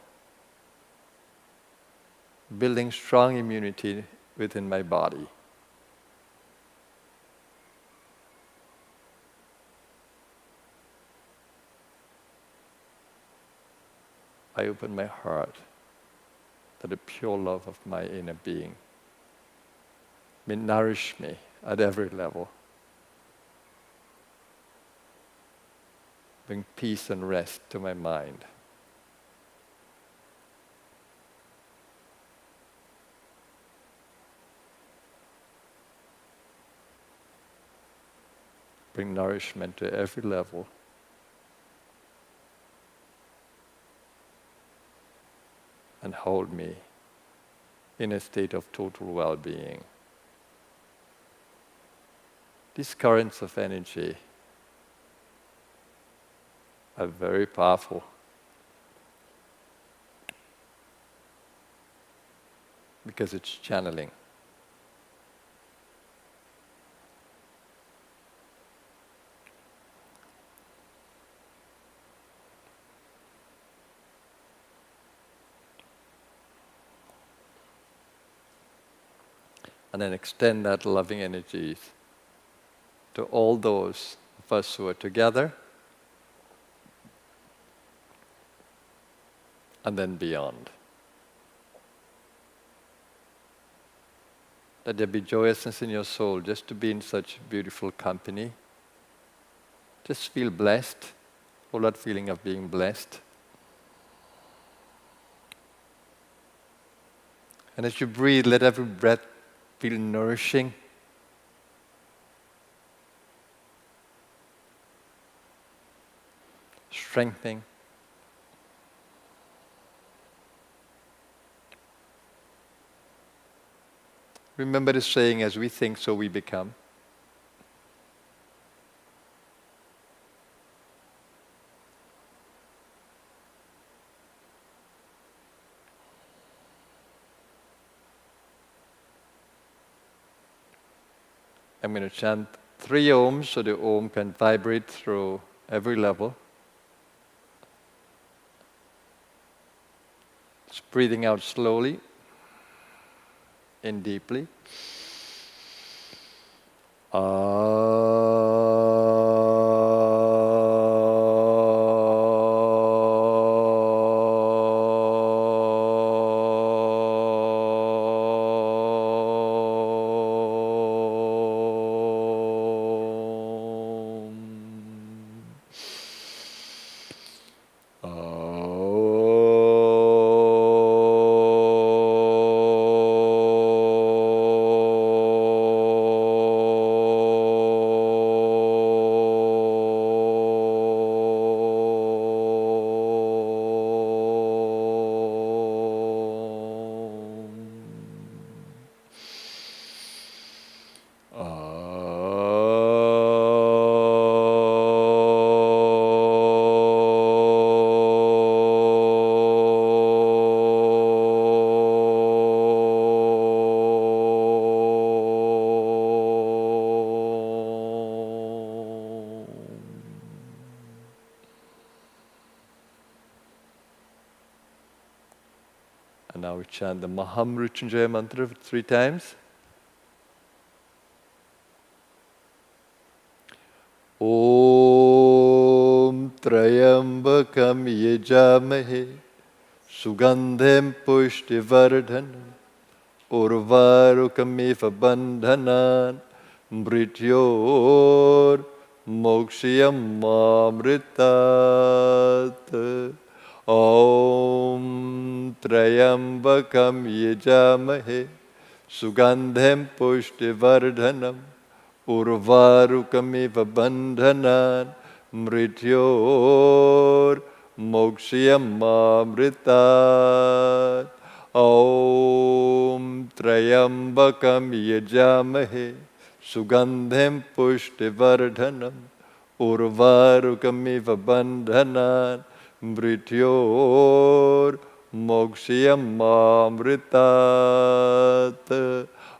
building strong immunity within my body. I open my heart to the pure love of my inner being may nourish me at every level, bring peace and rest to my mind. Bring nourishment to every level. And hold me in a state of total well-being. These currents of energy are very powerful because it's channeling. And then extend that loving energies to all those of us who are together and then beyond. Let there be joyousness in your soul just to be in such beautiful company. Just feel blessed, all that feeling of being blessed. And as you breathe, let every breath feel nourishing. Strengthening. Remember the saying, as we think, so we become. I'm going to chant 3 ohms so the ohm can vibrate through every level. Just breathing out slowly, in deeply. And now we chant the Mahamrutyunjaya mantra 3 times. Om Trayambakam Yajamahe Sugandhem Pushtivardhanam Urvarukamiva Bandhanan Mrityor Mokshiyam Mamritat. Om Trayambakam Yajamahe Sugandhem Pushtivardhanam Urvarukamiva Bandhanan Mrityor Mokshiyam Mamritat. Om Trayambakam Yajamahe Sugandhem Pushtivardhanam Urvarukamiva Bandhanan Mrityor Mokshiyam Mamritat.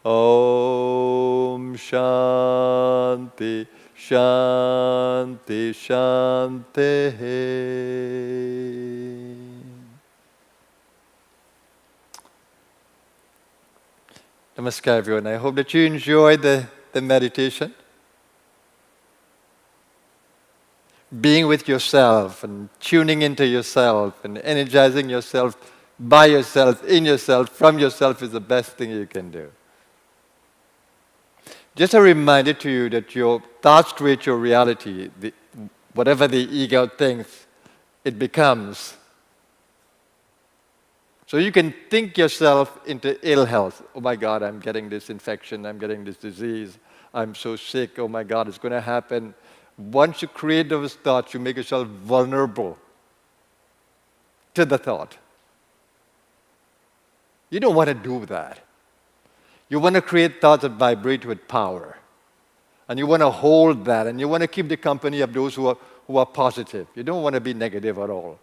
Om Shanti Shanti Shanti. Namaskar everyone. I hope that you enjoyed the meditation. Being with yourself and tuning into yourself and energizing yourself by yourself, in yourself, from yourself is the best thing you can do. Just a reminder to you that your thoughts create your reality. Whatever the ego thinks, it becomes. So you can think yourself into ill health. Oh my God, I'm getting this infection, I'm getting this disease, I'm so sick, oh my God, it's going to happen. Once you create those thoughts, you make yourself vulnerable to the thought. You don't want to do that. You want to create thoughts that vibrate with power. And you want to hold that, and you want to keep the company of those who are positive. You don't want to be negative at all.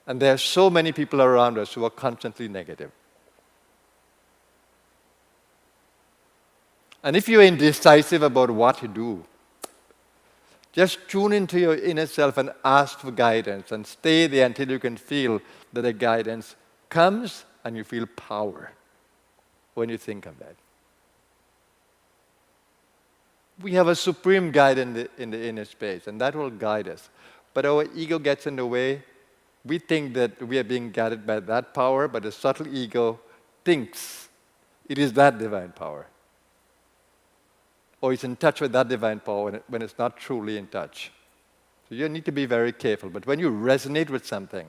And there are so many people around us who are constantly negative. And if you're indecisive about what to do, just tune into your inner self and ask for guidance and stay there until you can feel that the guidance comes and you feel power when you think of that. We have a supreme guide in the inner space, and that will guide us. But our ego gets in the way. We think that we are being guided by that power, but the subtle ego thinks it is that divine power. Or it's in touch with that divine power when it's not truly in touch. So you need to be very careful. But when you resonate with something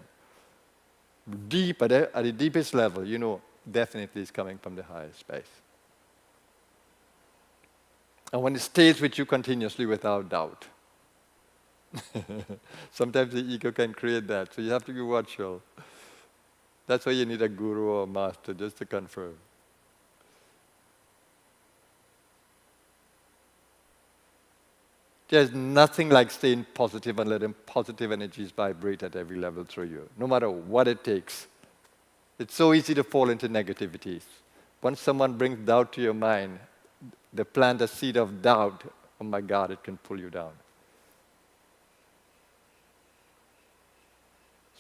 deep, at the deepest level, you know definitely it's coming from the higher space. And when it stays with you continuously without doubt. Sometimes the ego can create that, so you have to be watchful. That's why you need a guru or a master just to confirm. There's nothing like staying positive and letting positive energies vibrate at every level through you, no matter what it takes. It's so easy to fall into negativities. Once someone brings doubt to your mind, they plant a seed of doubt, oh my God, it can pull you down.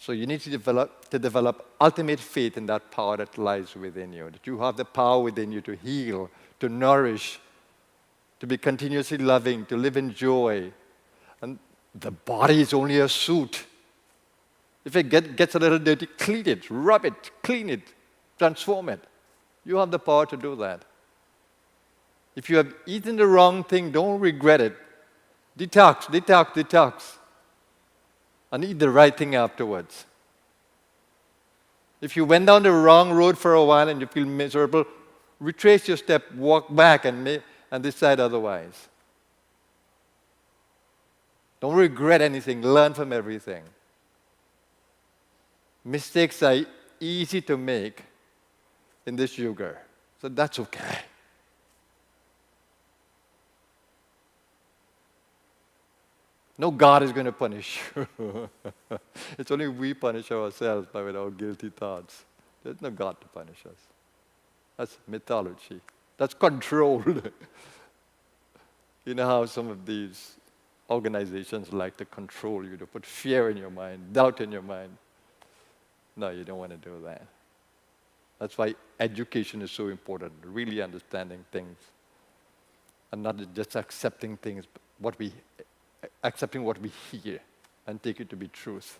So you need to develop ultimate faith in that power that lies within you, that you have the power within you to heal, to nourish, to be continuously loving, to live in joy. And the body is only a suit. If it gets a little dirty, clean it, rub it, clean it, transform it. You have the power to do that. If you have eaten the wrong thing, don't regret it. Detox, detox, detox. And eat the right thing afterwards. If you went down the wrong road for a while and you feel miserable, retrace your step, walk back and decide otherwise. Don't regret anything, learn from everything. Mistakes are easy to make in this yuga, so that's okay. No God is going to punish you. It's only we punish ourselves with our guilty thoughts. There's no God to punish us. That's mythology. That's controlled. You know how some of these organizations like to control you, to put fear in your mind, doubt in your mind. No, you don't want to do that. That's why education is so important, really understanding things and not just accepting things, but accepting what we hear and take it to be truth.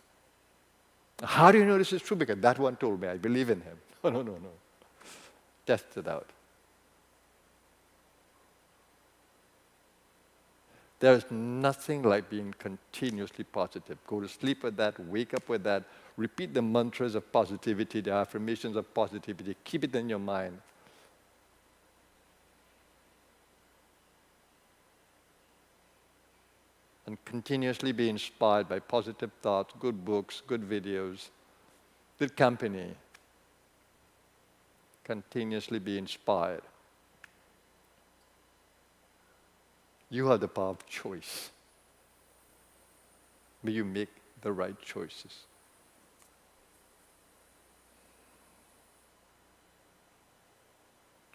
How do you know this is true? Because that one told me, I believe in him. No. Test it out. There's nothing like being continuously positive. Go to sleep with that, wake up with that, repeat the mantras of positivity, the affirmations of positivity, keep it in your mind. And continuously be inspired by positive thoughts, good books, good videos, good company. Continuously be inspired. You have the power of choice. May you make the right choices.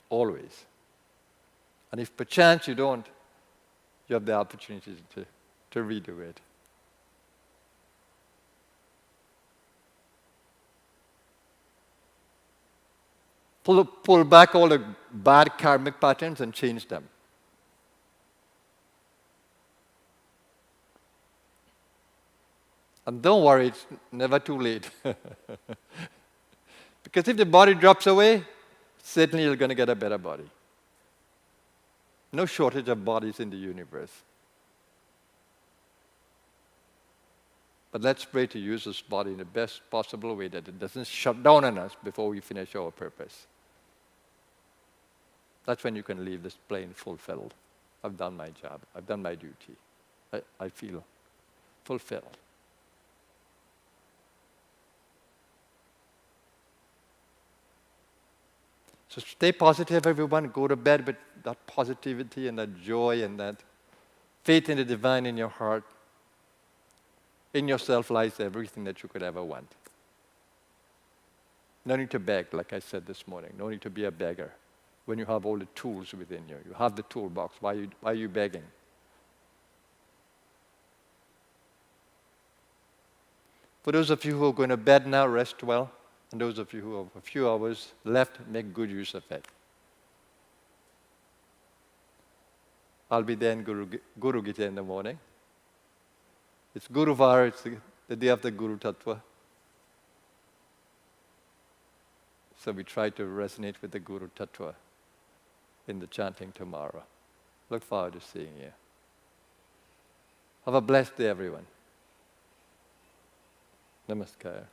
Always. And if perchance you don't, you have the opportunity to redo it. Pull back all the bad karmic patterns and change them. And don't worry, it's never too late. Because if the body drops away, certainly you're going to get a better body. No shortage of bodies in the universe. But let's pray to use this body in the best possible way, that it doesn't shut down on us before we finish our purpose. That's when you can leave this plane fulfilled. I've done my job. I've done my duty. I feel fulfilled. So stay positive, everyone. Go to bed with that positivity and that joy and that faith in the divine in your heart. In yourself lies everything that you could ever want. No need to beg, like I said this morning. No need to be a beggar when you have all the tools within you. You have the toolbox. Why are you begging? For those of you who are going to bed now, rest well. And those of you who have a few hours left, make good use of it. I'll be there in Guru Gita in the morning. It's Guruvar, it's the day of the Guru Tattva. So we try to resonate with the Guru Tattva in the chanting tomorrow. Look forward to seeing you. Have a blessed day, everyone. Namaskar.